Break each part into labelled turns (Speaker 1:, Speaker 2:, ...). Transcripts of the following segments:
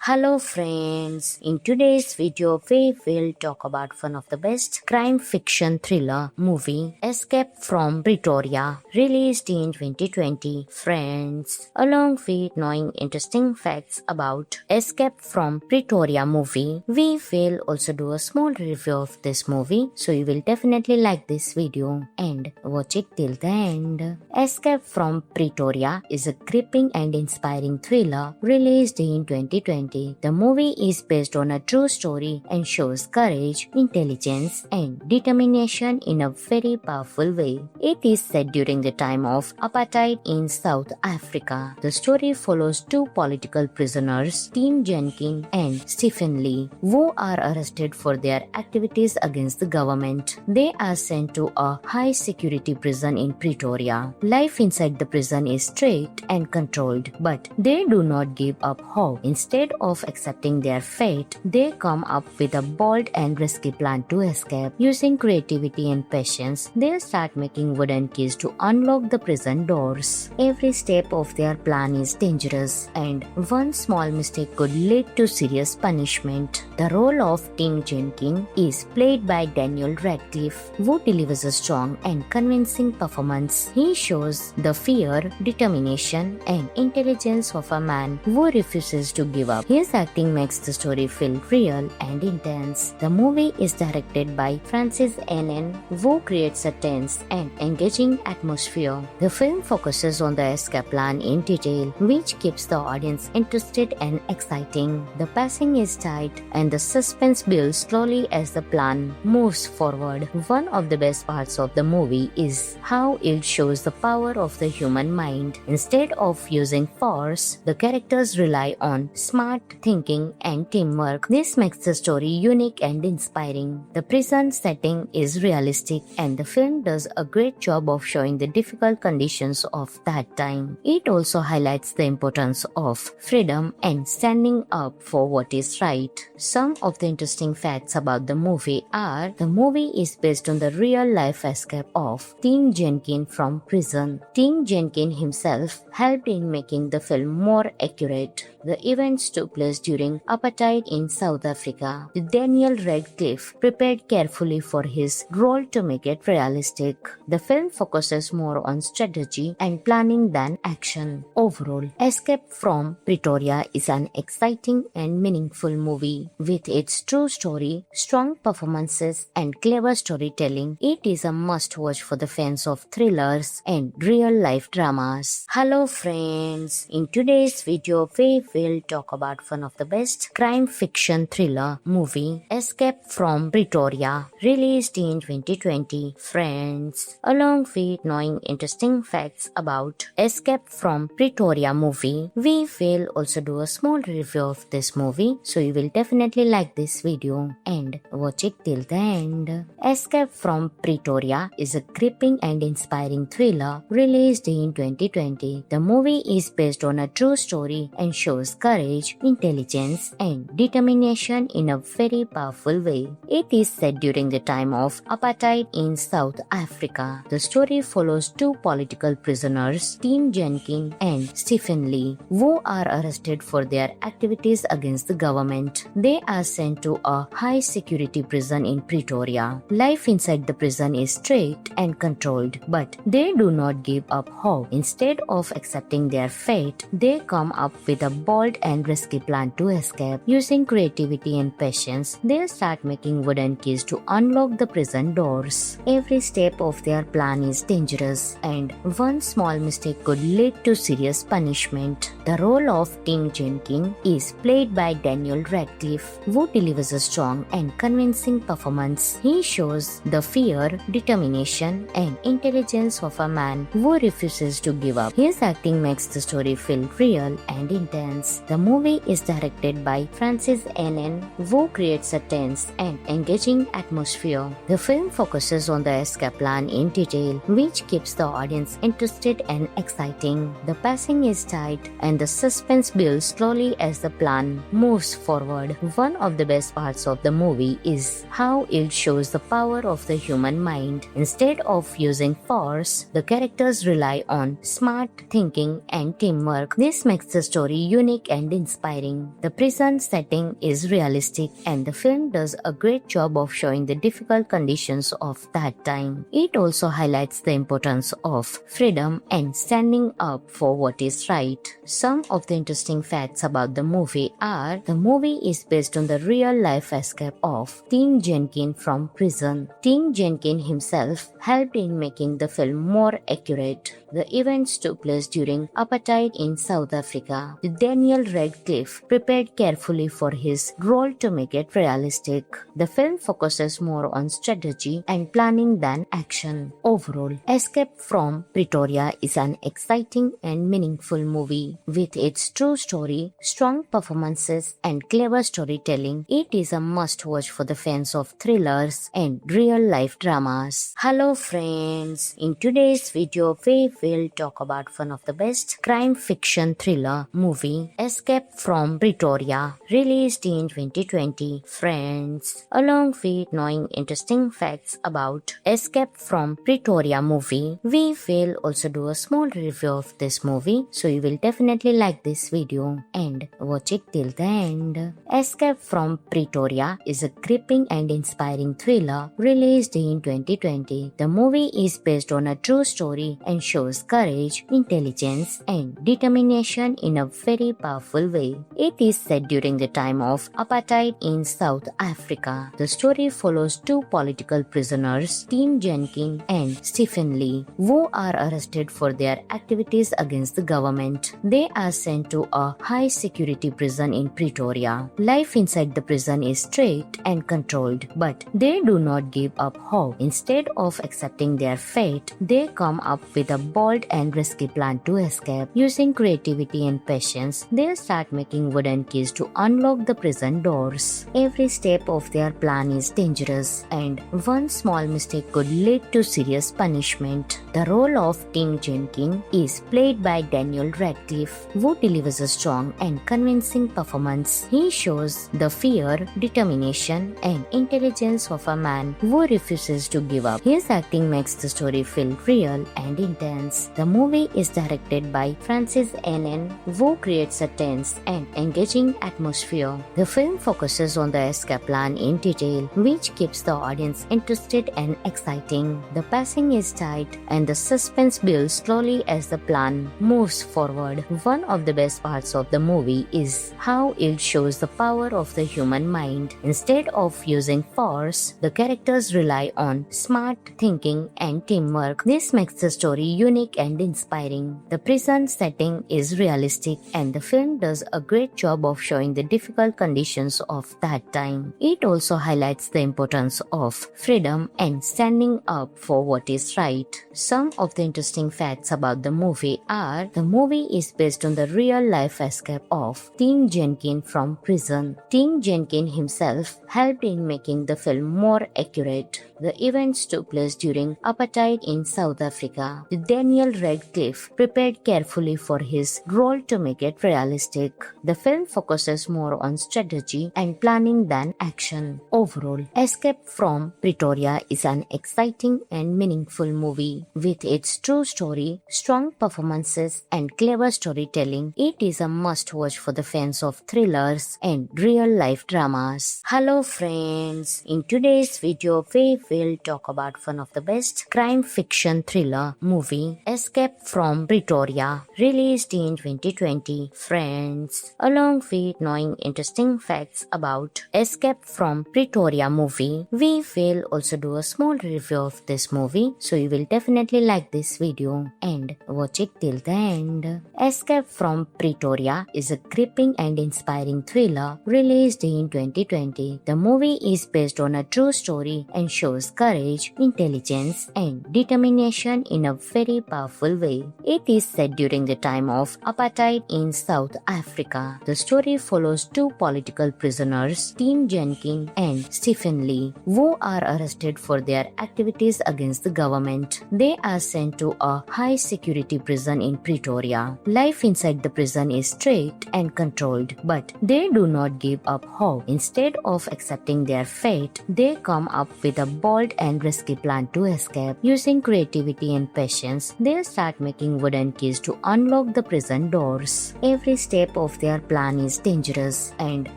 Speaker 1: Hello friends, in today's video we will talk about one of the best crime fiction thriller movie, Escape from Pretoria, released in 2020. Friends, along with knowing interesting facts about Escape from Pretoria movie, we will also do a small review of this movie, so you will definitely like this video and watch it till the end. Escape from Pretoria is a gripping and inspiring thriller released in 2020. The movie is based on a true story and shows courage, intelligence, and determination in a very powerful way. It is set during the time of apartheid in South Africa. The story follows two political prisoners, Tim Jenkin and Stephen Lee, who are arrested for their activities against the government. They are sent to a high security prison in Pretoria. Life inside the prison is strict and controlled, but they do not give up hope. Instead of accepting their fate, they come up with a bold and risky plan to escape. Using creativity and patience, they start making wooden keys to unlock the prison doors. Every step of their plan is dangerous, and one small mistake could lead to serious punishment. The role of Tim Jenkin is played by Daniel Radcliffe, who delivers a strong and convincing performance. He shows the fear, determination, and intelligence of a man who refuses to give up. His acting makes the story feel real and intense. The movie is directed by Francis Annan, who creates a tense and engaging atmosphere. The film focuses on the escape plan in detail, which keeps the audience interested and exciting. The pacing is tight and the suspense builds slowly as the plan moves forward. One of the best parts of the movie is how it shows the power of the human mind. Instead of using force, the characters rely on smart thinking and teamwork. This makes the story unique and inspiring. The prison setting is realistic and the film does a great job of showing the difficult conditions of that time. It also highlights the importance of freedom and standing up for what is right. Some of the interesting facts about the movie are: the movie is based on the real-life escape of Tim Jenkin from prison. Tim Jenkin himself helped in making the film more accurate. The events took place during apartheid in South Africa. Daniel Radcliffe prepared carefully for his role to make it realistic. The film focuses more on strategy and planning than action. Overall, Escape from Pretoria is an exciting and meaningful movie. With its true story, strong performances, and clever storytelling, it is a must-watch for the fans of thrillers and real-life dramas. Hello friends, in today's video we will talk about one of the best crime fiction thriller movie, Escape from Pretoria, released in 2020. Friends, along with knowing interesting facts about Escape from Pretoria movie, we will also do a small review of this movie, so you will definitely like this video and watch it till the end. Escape from Pretoria is a gripping and inspiring thriller released in 2020. The movie is based on a true story and shows courage, intelligence, and determination in a very powerful way. It is set during the time of apartheid in South Africa. The story follows two political prisoners, Tim Jenkin and Stephen Lee, who are arrested for their activities against the government. They are sent to a high security prison in Pretoria. Life inside the prison is strict and controlled, but they do not give up hope. Instead of accepting their fate, they come up with a bold and risky plan to escape. Using creativity and patience, they start making wooden keys to unlock the prison doors. Every step of their plan is dangerous, and one small mistake could lead to serious punishment. The role of Tim Jenkin is played by Daniel Radcliffe, who delivers a strong and convincing performance. He shows the fear, determination, and intelligence of a man who refuses to give up. His acting makes the story feel real and intense. The movie is directed by Francis Annan, who creates a tense and engaging atmosphere. The film focuses on the escape plan in detail, which keeps the audience interested and exciting. The pacing is tight and the suspense builds slowly as the plan moves forward. One of the best parts of the movie is how it shows the power of the human mind. Instead of using force, the characters rely on smart thinking and teamwork. This makes the story unique and inspiring. inspiring. The prison setting is realistic and the film does a great job of showing the difficult conditions of that time. It also highlights the importance of freedom and standing up for what is right. Some of the interesting facts about the movie are the movie is based on the real-life escape of Tim Jenkin from prison. Tim Jenkin himself helped in making the film more accurate. The events took place during apartheid in South Africa. Daniel Radcliffe prepared carefully for his role to make it realistic. The film focuses more on strategy and planning than action. Overall, Escape from Pretoria is an exciting and meaningful movie. With its true story, strong performances, and clever storytelling, it is a must-watch for the fans of thrillers and real-life dramas. Hello friends, in today's video we will talk about one of the best crime fiction thriller movie, Escape from Pretoria, released in 2020. Friends, along with knowing interesting facts about Escape from Pretoria movie, we will also do a small review of this movie, so you will definitely like this video and watch it till the end. Escape from Pretoria is a gripping and inspiring thriller released in 2020. The movie is based on a true story and shows courage, intelligence, and determination in a very powerful way. It is set during the time of apartheid in South Africa. The story follows two political prisoners, Tim Jenkin and Stephen Lee, who are arrested for their activities against the government. They are sent to a high-security prison in Pretoria. Life inside the prison is strict and controlled, but they do not give up hope. Instead of accepting their fate, they come up with a bold and risky plan to escape. Using creativity and patience, they start making wooden keys to unlock the prison doors. Every step of their plan is dangerous, and one small mistake could lead to serious punishment. The role of Tim Jenkin is played by Daniel Radcliffe, who delivers a strong and convincing performance. He shows the fear, determination, and intelligence of a man who refuses to give up. His acting makes the story feel real and intense. The movie is directed by Francis Annan, who creates a tense and engaging atmosphere. The film focuses on the escape plan in detail, which keeps the audience interested and exciting. The pacing is tight and the suspense builds slowly as the plan moves forward. One of the best parts of the movie is how it shows the power of the human mind. Instead of using force, the characters rely on smart thinking and teamwork. This makes the story unique and inspiring. The prison setting is realistic and the film does a great job of showing the difficult conditions of that time. It also highlights the importance of freedom and standing up for what is right. Some of the interesting facts about the movie are the movie is based on the real-life escape of Tim Jenkin from prison. Tim Jenkin himself helped in making the film more accurate. The events took place during apartheid in South Africa. Daniel Radcliffe prepared carefully for his role to make it realistic. The film focuses more on strategy and planning than action. Overall, Escape from Pretoria is an exciting and meaningful movie. With its true story, strong performances, and clever storytelling, it is a must-watch for the fans of thrillers and real-life dramas. Hello friends, in today's video we will talk about one of the best crime fiction thriller movie, Escape from Pretoria, released in 2020. Friends, along with knowing interesting facts about Escape from Pretoria movie, we will also do a small review of this movie, so you will definitely like this video and watch it till the end. Escape from Pretoria is a gripping and inspiring thriller released in 2020. The movie is based on a true story and shows courage, intelligence, and determination in a very powerful way. It is set during the time of apartheid in South Africa. The story follows two political prisoners, Tim Jenkin and Stephen Lee, who are arrested for their activities against the government. They are sent to a high-security prison in Pretoria. Life inside the prison is strict and controlled, but they do not give up hope. Instead of accepting their fate, they come up with a bold and risky plan to escape. Using creativity and patience, they start making wooden keys to unlock the prison doors. Every step of their their plan is dangerous, and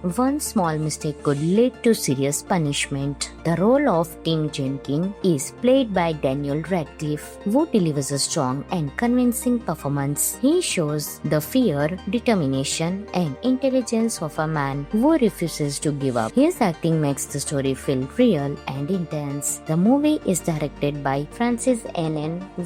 Speaker 1: one small mistake could lead to serious punishment. The role of Tim Jenkins is played by Daniel Radcliffe, who delivers a strong and convincing performance. He shows the fear, determination, and intelligence of a man who refuses to give up. His acting makes the story feel real and intense. The movie is directed by Francis N.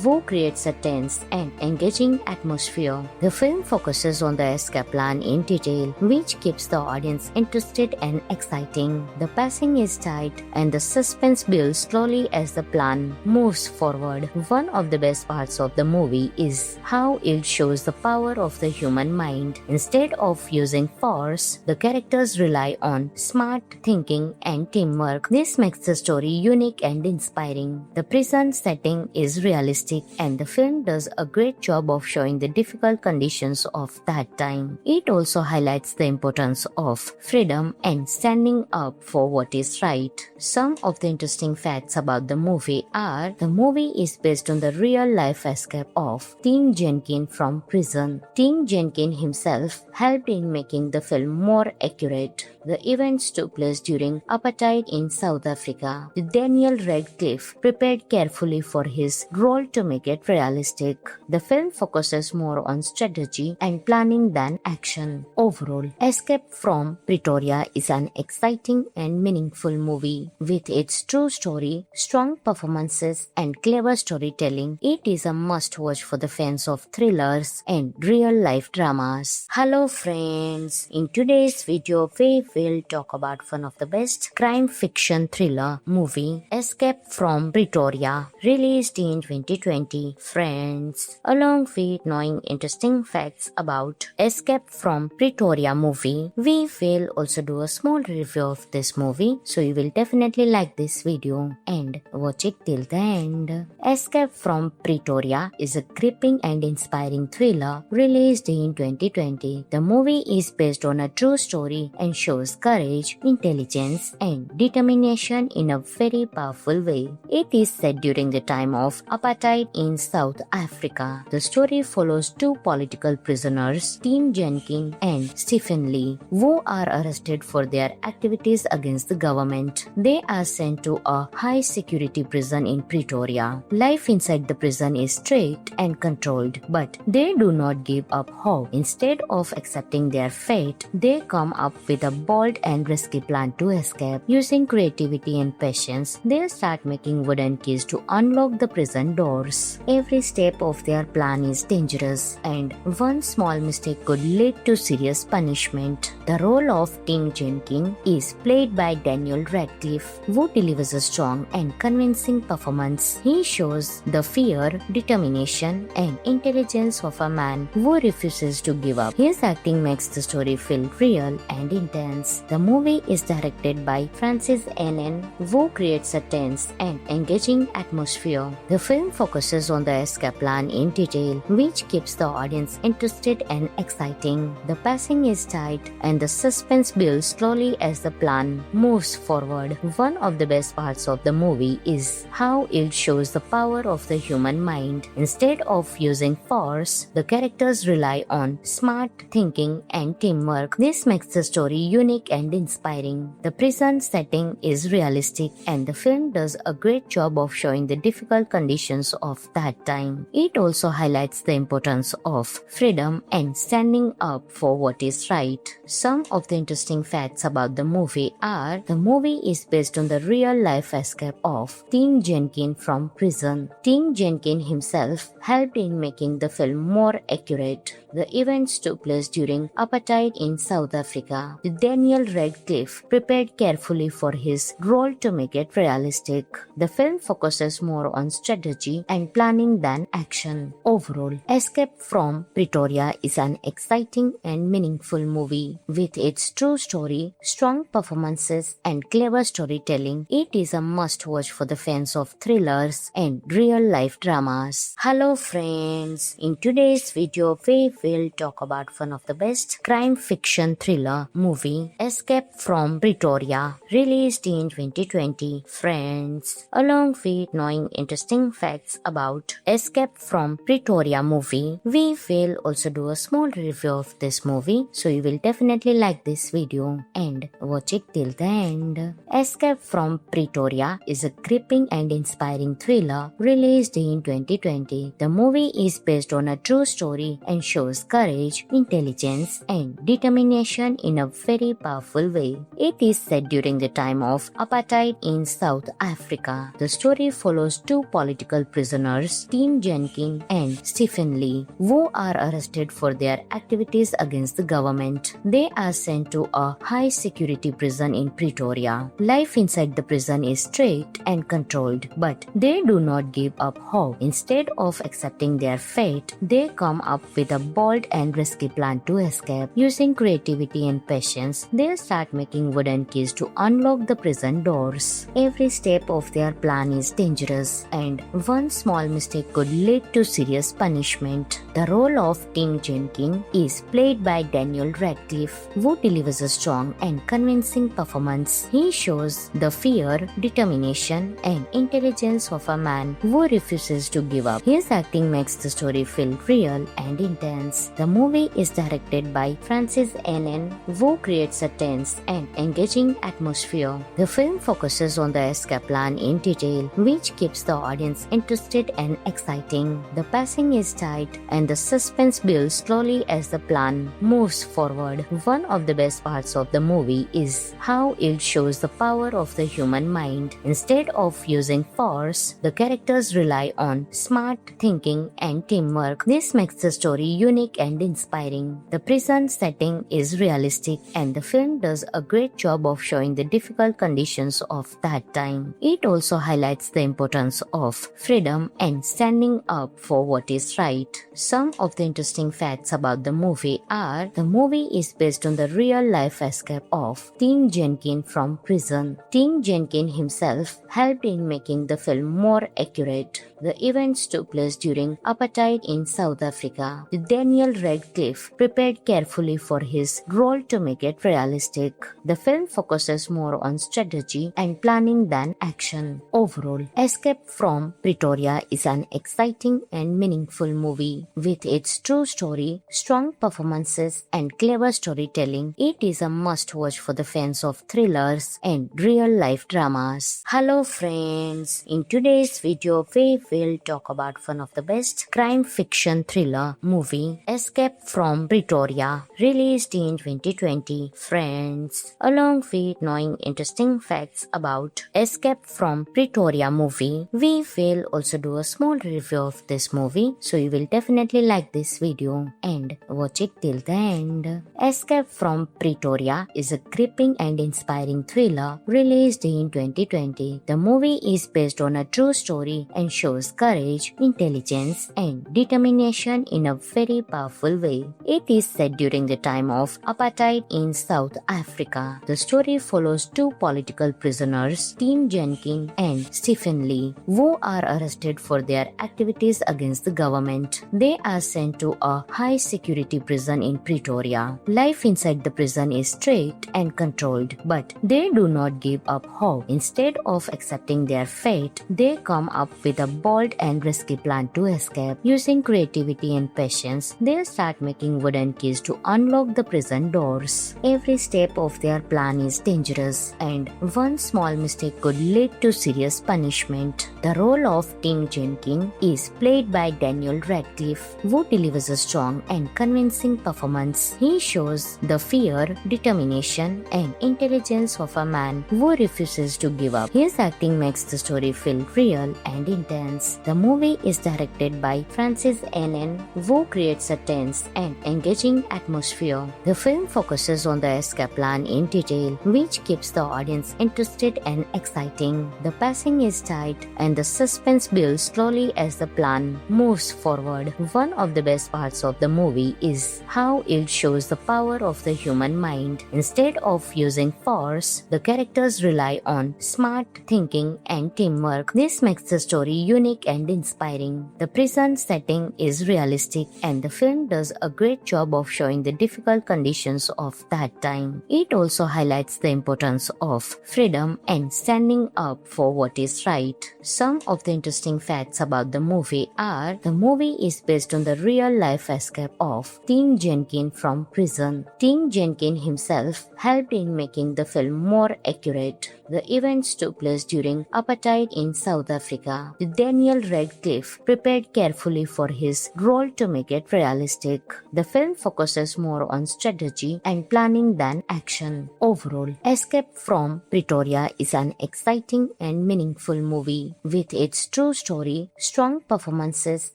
Speaker 1: who creates a tense and engaging atmosphere. The film focuses on the escape plan in detail, which keeps the audience interested and exciting. The pacing is tight and the suspense builds slowly as the plan moves forward. One of the best parts of the movie is how it shows the power of the human mind. Instead of using force, the characters rely on smart thinking and teamwork. This makes the story unique and inspiring. The prison setting is realistic, and the film does a great job of showing the difficult conditions of that time. It also highlights the importance of freedom and standing up for what is right. Some of the interesting facts about the movie are: the movie is based on the real-life escape of Tim Jenkins from prison. Tim Jenkins himself helped in making the film more accurate. The events took place during apartheid in South Africa. Daniel Radcliffe prepared carefully for his role to make it realistic. The film focuses more on strategy and planning than action. Overall, Escape from Pretoria is an exciting and meaningful movie. With its true story, strong performances, and clever storytelling, it is a must-watch for the fans of thrillers and real-life dramas. Hello friends, in today's video we will talk about one of the best crime fiction thriller movie, Escape from Pretoria, released in 2020. Friends, along with knowing interesting facts about Escape from Pretoria movie, we will also do a small review of this movie, so you will definitely like this video and watch it till the end. Escape from Pretoria is a gripping and inspiring thriller released in 2020. The movie is based on a true story and shows courage, intelligence, and determination in a very powerful way. It is set during the time of apartheid in South Africa. The story follows two political prisoners, Tim Jenkins and Stephen Lee, who are arrested for their activities against the government. They are sent to a high-security prison in Pretoria. Life inside the prison is strict and controlled, but they do not give up hope. Instead of accepting their fate, they come up with a bold and risky plan to escape. Using creativity and patience, they start making wooden keys to unlock the prison doors. Every step of their plan is dangerous, and one small mistake could lead to serious punishment. The role of Tim Jenkins is played by Daniel Radcliffe, who delivers a strong and convincing performance. He shows the fear, determination, and intelligence of a man who refuses to give up. His acting makes the story feel real and intense. The movie is directed by Francis N. who creates a tense and engaging atmosphere. The film focuses on the escape plan in detail, which keeps the audience interested and exciting. The pacing is tight and the suspense builds slowly as the plan moves forward. One of the best parts of the movie is how it shows the power of the human mind. Instead of using force, the characters rely on smart thinking and teamwork. This makes the story unique and inspiring. The prison setting is realistic, and the film does a great job of showing the difficult conditions of that time. It also highlights the importance of freedom and standing up for what is right. Some of the interesting facts about the movie are: the movie is based on the real-life escape of Tim Jenkins from prison. Tim Jenkins himself helped in making the film more accurate. The events took place during apartheid in South Africa. Daniel Radcliffe prepared carefully for his role to make it realistic. The film focuses more on strategy and planning than action. Overall, Escape from Pretoria is an exciting and meaningful movie. With its true story, strong performances, and clever storytelling, it is a must-watch for the fans of thrillers and real-life dramas. Hello friends, in today's video we will talk about one of the best crime fiction thriller movie, Escape from Pretoria, released in 2020. Friends, along with knowing interesting facts about Escape from Pretoria movie, we will also do a small review of this this movie, so you will definitely like this video and watch it till the end. Escape from Pretoria is a gripping and inspiring thriller released in 2020. The movie is based on a true story and shows courage, intelligence, and determination in a very powerful way. It is set during the time of apartheid in South Africa. The story follows two political prisoners, Tim Jenkin and Stephen Lee, who are arrested for their activities against the government. They are sent to a high security prison in Pretoria. Life inside the prison is strict and controlled, but they do not give up hope. Instead of accepting their fate, they come up with a bold and risky plan to escape. Using creativity and patience, they start making wooden keys to unlock the prison doors. Every step of their plan is dangerous, and one small mistake could lead to serious punishment. The role of Tim Jenkin is played by Daniel Radcliffe, who delivers a strong and convincing performance. He shows the fear, determination, and intelligence of a man who refuses to give up. His acting makes the story feel real and intense. The movie is directed by Francis Annan, who creates a tense and engaging atmosphere. The film focuses on the escape plan in detail, which keeps the audience interested and exciting. The pacing is tight and the suspense builds slowly as the plan moves forward. One of the best parts of the movie is how it shows the power of the human mind. Instead of using force, the characters rely on smart thinking and teamwork. This makes the story unique and inspiring. The prison setting is realistic, and the film does a great job of showing the difficult conditions of that time. It also highlights the importance of freedom and standing up for what is right. Some of the interesting facts about the movie are: the movie is based on the real-life escape of Tim Jenkin from prison. Tim Jenkin himself helped in making the film more accurate. The events took place during apartheid in South Africa. Daniel Radcliffe prepared carefully for his role to make it realistic. The film focuses more on strategy and planning than action. Overall, Escape from Pretoria is an exciting and meaningful movie. With its true story, strong performances, and clever storytelling, it is a must-watch for the fans of thrillers and real-life dramas. Hello friends, in today's video we will talk about one of the best crime fiction thriller movie, Escape from Pretoria, released in 2020. Friends, along with knowing interesting facts about Escape from Pretoria movie, we will also do a small review of this movie, so you will definitely like this video and watch it till the end. Escape from Pretoria is a gripping and inspiring thriller released in 2020. The movie is based on a true story and shows courage, intelligence, and determination in a very powerful way. It is set during the time of apartheid in South Africa. The story follows two political prisoners, Tim Jenkin and Stephen Lee, who are arrested for their activities against the government. They are sent to a high security prison in Pretoria. Life inside the prison is strict and controlled, but they do not give up hope. Instead of accepting their fate, they come up with a bold and risky plan to escape. Using creativity and patience, they start making wooden keys to unlock the prison doors. Every step of their plan is dangerous, and one small mistake could lead to serious punishment. The role of Tim Jenkin is played by Daniel Radcliffe, who delivers a strong and convincing performance. He shows the fear, determination, and intelligence of a man who refuses to give up. His acting makes the story feel real and intense. The movie is directed by Francis Annan, who creates a tense and engaging atmosphere. The film focuses on the escape plan in detail, which keeps the audience interested and exciting. The pacing is tight and the suspense builds slowly as the plan moves forward. One of the best parts of the movie is how it shows the power of the human mind. Instead of using force, the characters rely on smart thinking and teamwork. This makes the story unique and inspiring. The prison setting is realistic, and the film does a great job of showing the difficult conditions of that time. It also highlights the importance of freedom and standing up for what is right. Some of the interesting facts about the movie are: the movie is based on the real-life escape of Tim Tim Jenkin from prison. Tim Jenkin himself helped in making the film more accurate. The events took place during apartheid in South Africa. Daniel Radcliffe prepared carefully for his role to make it realistic. The film focuses more on strategy and planning than action. Overall, Escape from Pretoria is an exciting and meaningful movie. With its true story, strong performances,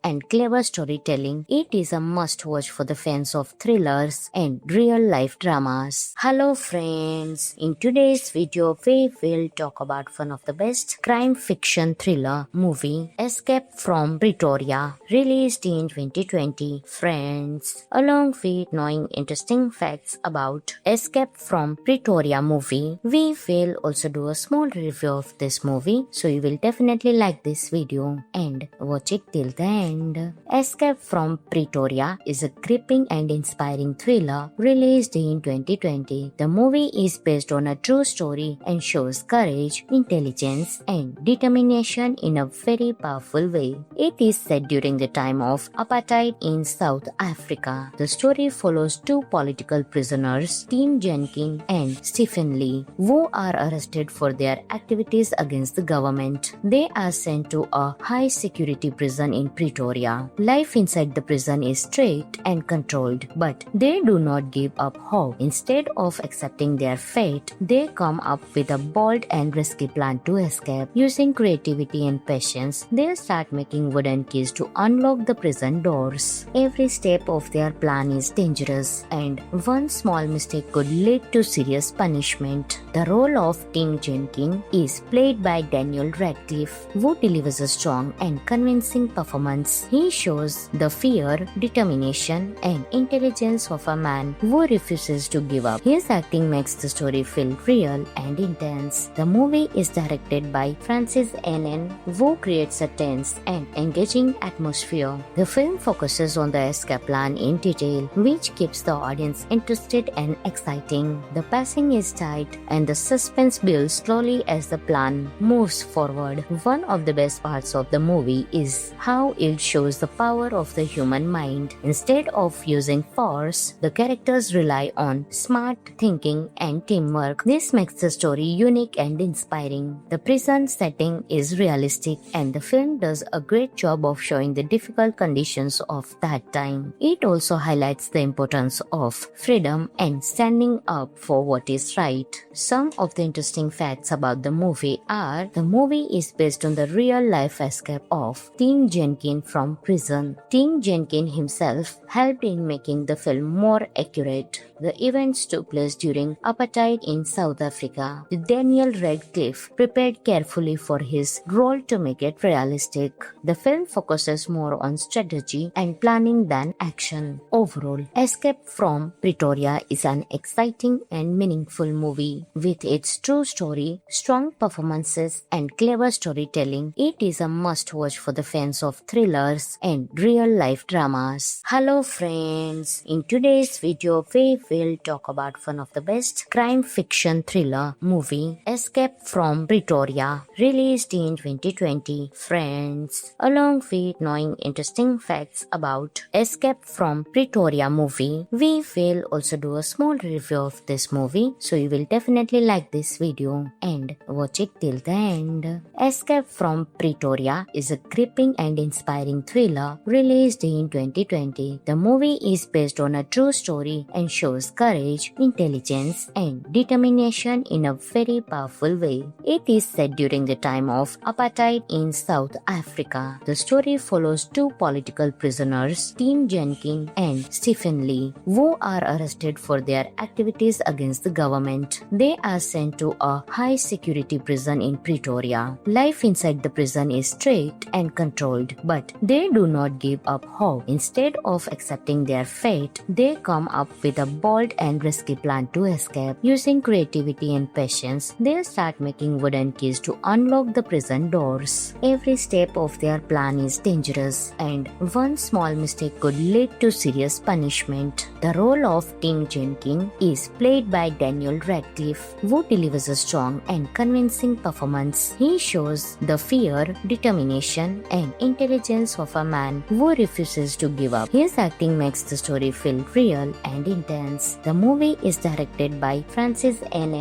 Speaker 1: and clever storytelling, it is a must-watch for the fans of thrillers and real-life dramas. Hello friends, in today's video we will talk about one of the best crime fiction thriller movie, Escape from Pretoria, released in 2020. Friends, along with knowing interesting facts about Escape from Pretoria movie, we will also do a small review of this movie, so you will definitely like this video and watch it till the end. Escape from Pretoria is a gripping and inspiring thriller released in 2020. The movie is based on a true story and shows courage, intelligence, and determination in a very powerful way. It is set during the time of apartheid in South Africa. The story follows two political prisoners, Tim Jenkin and Stephen Lee, who are arrested for their activities against the government. They are sent to a high-security prison in Pretoria. Life inside the prison is strict and controlled, but they do not give up hope. Instead of accepting their fate, they come up with a bold and risky plan to escape. Using creativity and patience, they start making wooden keys to unlock the prison doors. Every step of their plan is dangerous, and one small mistake could lead to serious punishment. The role of Tim Jenkin is played by Daniel Radcliffe, who delivers a strong and convincing performance. He shows the fear, determination, and intelligence of a man who refuses to give up. His acting makes the story feel real and intense. The movie is directed by Francis Annan, who creates a tense and engaging atmosphere. The film focuses on the escape plan in detail, which keeps the audience interested and exciting. The pacing is tight and the suspense builds slowly as the plan moves forward. One of the best parts of the movie is how it shows the power of the human mind. Instead of using force, the characters rely on smart thinking and teamwork. This makes the story unique and inspiring. The prison setting is realistic, and the film does a great job of showing the difficult conditions of that time. It also highlights the importance of freedom and standing up for what is right. Some of the interesting facts about the movie are: the movie is based on the real-life escape of Tim Jenkin from prison. Tim Jenkin himself helped in making the film more accurate. The events took place during apartheid in South Africa. Daniel Radcliffe prepared carefully for his role to make it realistic. The film focuses more on strategy and planning than action. Overall, Escape from Pretoria is an exciting and meaningful movie. With its true story, strong performances, and clever storytelling, it is a must-watch for the fans of thrillers and real-life dramas. Hello friends, in today's video we will talk about one of the best crime fiction thriller movie, Escape from Pretoria, released in 2020. Friends, along with knowing interesting facts about Escape from Pretoria movie, we will also do a small review of this movie, so you will definitely like this video and watch it till the end. Escape from Pretoria is a gripping and inspiring thriller released in 2020. The movie is based on a true story and shows courage, intelligence, and determination in a very powerful way. It is set during the time of apartheid in South Africa. The story follows two political prisoners, Tim Jenkin and Stephen Lee, who are arrested for their activities against the government. They are sent to a high-security prison in Pretoria. Life inside the prison is strict and controlled, but they do not give up hope. Instead of accepting their fate, they come up with a bold and risky plan to escape. Using creativity and patience, they start making wooden keys to unlock the prison doors. Every step of their plan is dangerous, and one small mistake could lead to serious punishment. The role of Tim Jenkin is played by Daniel Radcliffe, who delivers a strong and convincing performance. He shows the fear, determination, and intelligence of a man who refuses to give up. His acting makes the story feel real and intense. The movie is directed by Francis N.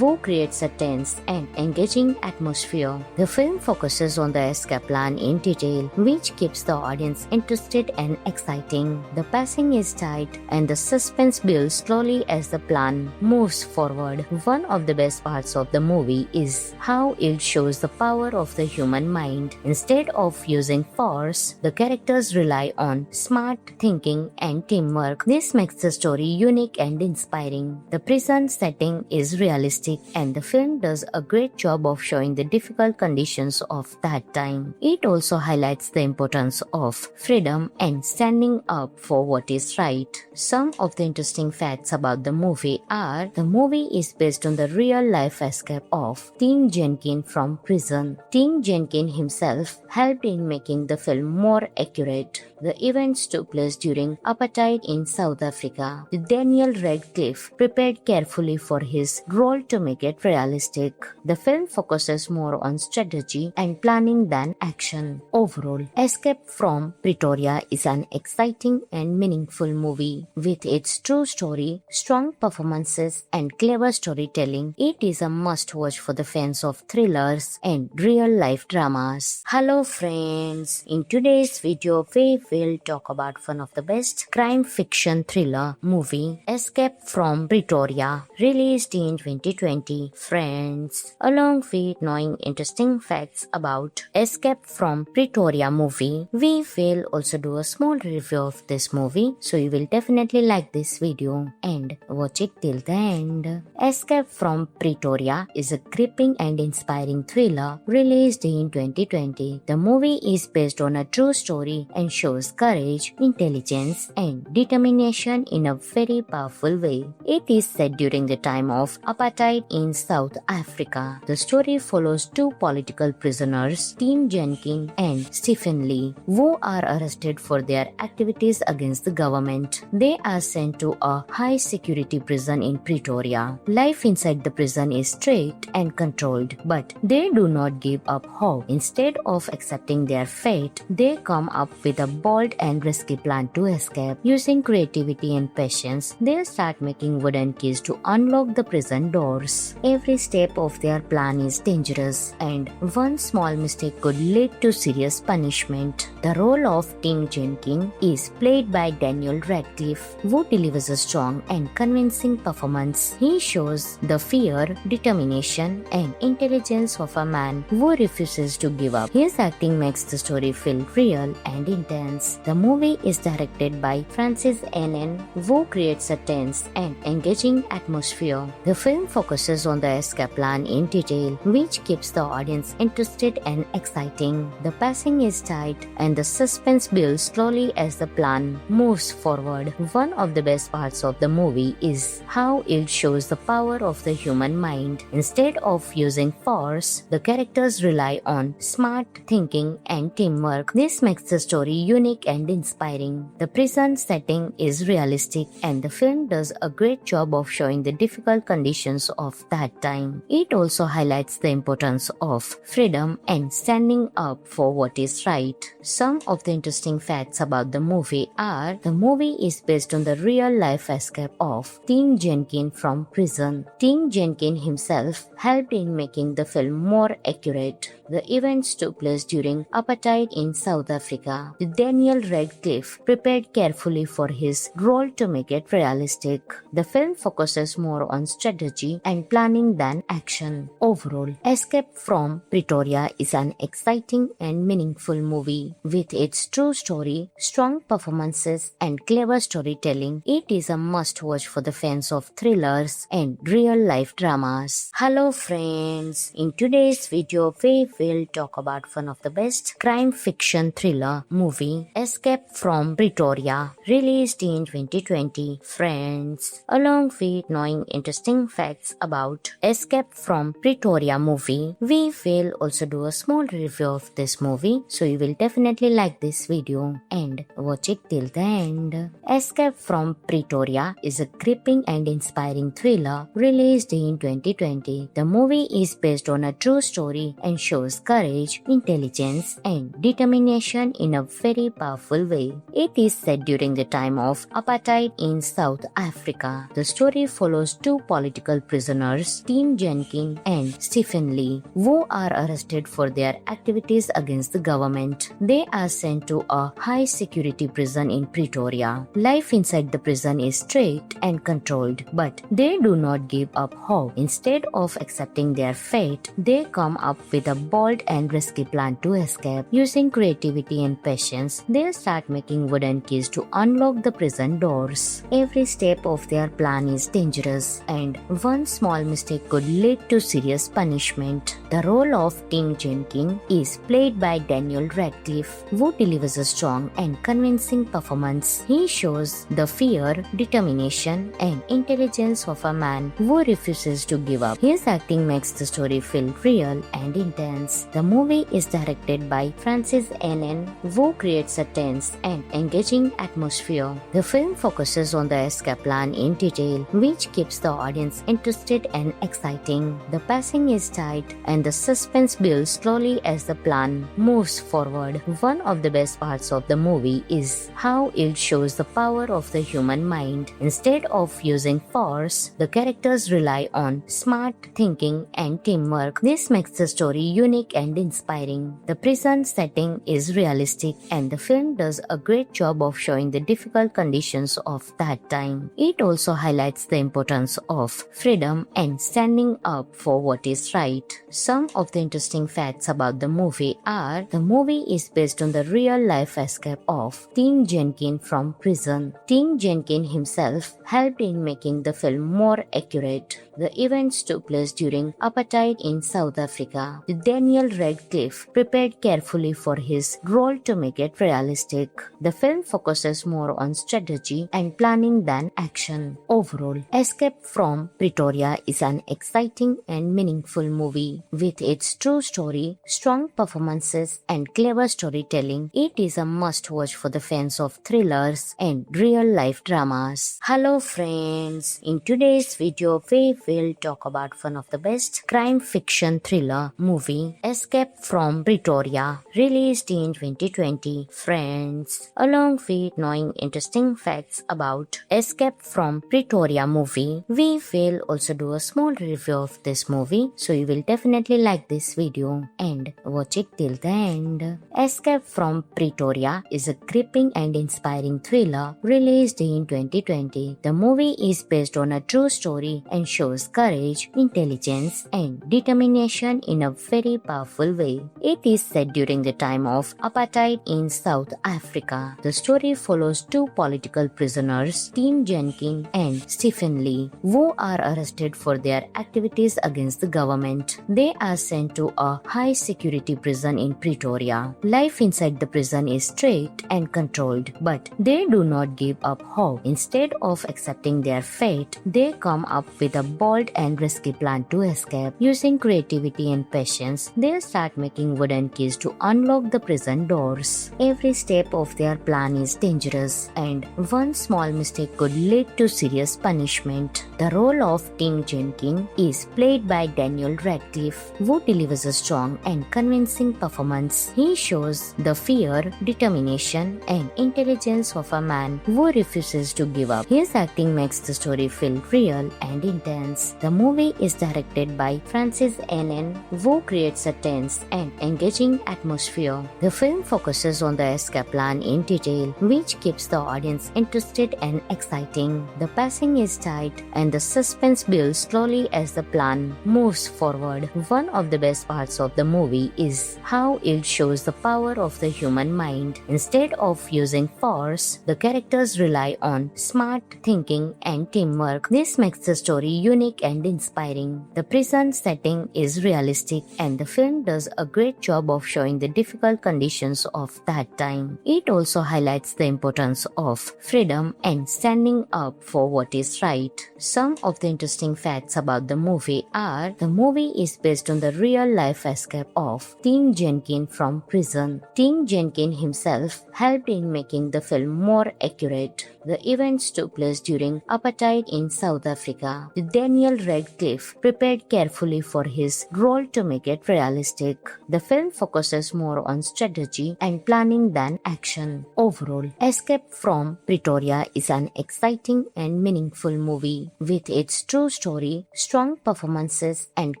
Speaker 1: Wu, creates a tense and engaging atmosphere. The film focuses on the escape plan in detail, which keeps the audience interested and exciting. The pacing is tight and the suspense builds slowly as the plan moves forward. One of the best parts of the movie is how it shows the power of the human mind. Instead of using force, the characters rely on smart thinking and teamwork. This makes the story unique and inspiring. The prison setting is realistic and the film does a great job of showing the difficult conditions of that time. It also highlights the importance of freedom and standing up for what is right. Some of the interesting facts about the movie are: the movie is based on the real-life escape of Tim Jenkins from prison. Tim Jenkins himself helped in making the film more accurate. The events took place during apartheid in South Africa. Daniel Radcliffe prepared carefully for his role to make it realistic. The film focuses more on strategy and planning than action. Overall, Escape from Pretoria is an exciting and meaningful movie. With its true story, strong performances, and clever storytelling, it is a must-watch for the fans of thrillers and real-life dramas. Hello friends, in today's video we will talk about one of the best crime fiction thriller movie, Escape from Pretoria, released in 2020. Friends, along with knowing interesting facts about Escape from Pretoria movie, we will also do a small review of this movie, so you will definitely like this video and watch it till the end. Escape from Pretoria is a gripping and inspiring thriller released in 2020. The movie is based on a true story and shows courage, intelligence, and determination in a very powerful way. It is set during the time of apartheid in South Africa. The story follows two political prisoners, Tim Jenkins and Stephen Lee, who are arrested for their activities against the government. They are sent to a high-security prison in Pretoria. Life inside the prison is strict and controlled, but they do not give up hope. Instead of accepting their fate, they come up with a bold and risky plan to escape. Using creativity and patience, they start making wooden keys to unlock the prison doors. Every step of their plan is dangerous, and one small mistake could lead to serious punishment. The role of Tim Jenkins is played by Daniel Radcliffe, who delivers a strong and convincing performance. He shows the fear, determination, and intelligence of a man who refuses to give up. His acting makes the story feel real and intense. The movie is directed by Francis N. Wu, creates a tense and engaging atmosphere. The film focuses on the escape plan in detail, which keeps the audience interested and exciting. The pacing is tight and the suspense builds slowly as the plan moves forward. One of the best parts of the movie is how it shows the power of the human mind. Instead of using force, the characters rely on smart thinking and teamwork. This makes the story unique and inspiring. The prison setting is realistic and the film does a great job of showing the difficult conditions of that time. It also highlights the importance of freedom and standing up for what is right. Some of the interesting facts about the movie are: the movie is based on the real-life escape of Tim Jenkins from prison. Tim Jenkins himself helped in making the film more accurate. The events took place during apartheid in South Africa. Daniel Radcliffe prepared carefully for his role to make it realistic. The film focuses more on strategy and planning than action. Overall, Escape from Pretoria is an exciting and meaningful movie. With its true story, strong performances, and clever storytelling, it is a must-watch for the fans of thrillers and real-life dramas. Hello friends, in today's video we will talk about one of the best crime fiction thriller movie, Escape from Pretoria, released in 2020. Friends, along with knowing interesting facts about Escape from Pretoria movie, we will also do a small review of this movie, so you will definitely like this video and watch it till the end. Escape from Pretoria is a gripping and inspiring thriller released in 2020. The movie is based on a true story and shows courage, intelligence, and determination in a very powerful way. It is set during the time of apartheid in South Africa. The story follows two political prisoners, Tim Jenkins and Stephen Lee, who are arrested for their activities against the government. They are sent to a high-security prison in Pretoria. Life inside the prison is strict and controlled, but they do not give up hope. Instead of accepting their fate, they come up with a bold and risky plan to escape. Using creativity and patience, they start making wooden keys to unlock the prison doors. Every step of their plan is dangerous, and one small mistake could lead to serious punishment. The role of Tim Jenkins is played by Daniel Radcliffe, who delivers a strong and convincing performance. He shows the fear, determination, and intelligence of a man who refuses to give up. His acting makes the story feel real and intense. The movie is directed by Francis Annan, who creates a tense and engaging atmosphere. The film focuses on the escape plan in detail, which keeps the audience interested and exciting. The pacing is tight, and the suspense builds slowly as the plan moves forward. One of the best parts of the movie is how it shows the power of the human mind. Instead of using force, the characters rely on smart thinking and teamwork. This makes the story unique and inspiring. The prison setting is realistic, and the film does a great job of showing the difficult conditions of that time. It also highlights the importance of freedom and standing up for what is right. Some of the interesting facts about the movie are: the movie is based on the real-life escape of Tim Jenkins from prison. Tim Jenkins himself helped in making the film more accurate. The events took place during apartheid in South Africa. Daniel Radcliffe prepared carefully for his role to make it realistic. The film focuses more on strategy and planning than action. Overall, Escape from Pretoria is an exciting and meaningful movie. With its true story, strong performances, and clever storytelling, it is a must-watch for the fans of thrillers and real-life dramas. Hello friends, in today's video we will talk about one of the best crime fiction thriller movie, Escape from Pretoria, released in 2020. Friends, along with knowing interesting facts about Escape from Pretoria movie, we will also do a small review of this movie, so you will definitely like this video and watch it till the end. Escape from Pretoria is a gripping and inspiring thriller released in 2020. The movie is based on a true story and shows courage, intelligence, and determination in a very powerful way. It is set during the time of apartheid in South Africa. The story follows two political prisoners, Tim Jenkins and Stephen Lee, who are arrested for their activities against the government. They are sent to a high-security prison in Pretoria. Life inside the prison is strict and controlled, but they do not give up hope. Instead of accepting their fate, they come up with a bold and risky plan to escape. Using creativity and patience, they start making wooden keys to unlock the prison doors. Every step of their plan is dangerous, and one small mistake could lead to serious punishment. The role of Tim Jenkins is played by Daniel Radcliffe, who delivers a strong and convincing performance. He shows the fear, determination, and intelligence of a man who refuses to give up. His acting makes the story feel real and intense. The movie is directed by Francis Annan, who creates a tense and engaging atmosphere. The film focuses on the escape plan in detail, which keeps the audience interested and exciting. The pacing is tight, and the suspense builds slowly as the plan moves forward. One of the best parts of the movie is how it shows the power of the human mind. Instead of using force, the characters rely on smart thinking and teamwork. This makes the story unique and inspiring. The prison setting is realistic, and the film does a great job of showing the difficult conditions of that time. It also highlights the importance of freedom and standing up for what is right. Some of the interesting facts about the movie are: the movie is based on the real-life escape of Tim Jenkins from prison. Tim Jenkins himself helped in making the film more accurate. The events took place during apartheid in South Africa. Daniel Radcliffe prepared carefully for his role to make it realistic. The film focuses more on strategy and planning planning than action. Overall, Escape from Pretoria is an exciting and meaningful movie. With its true story, strong performances, and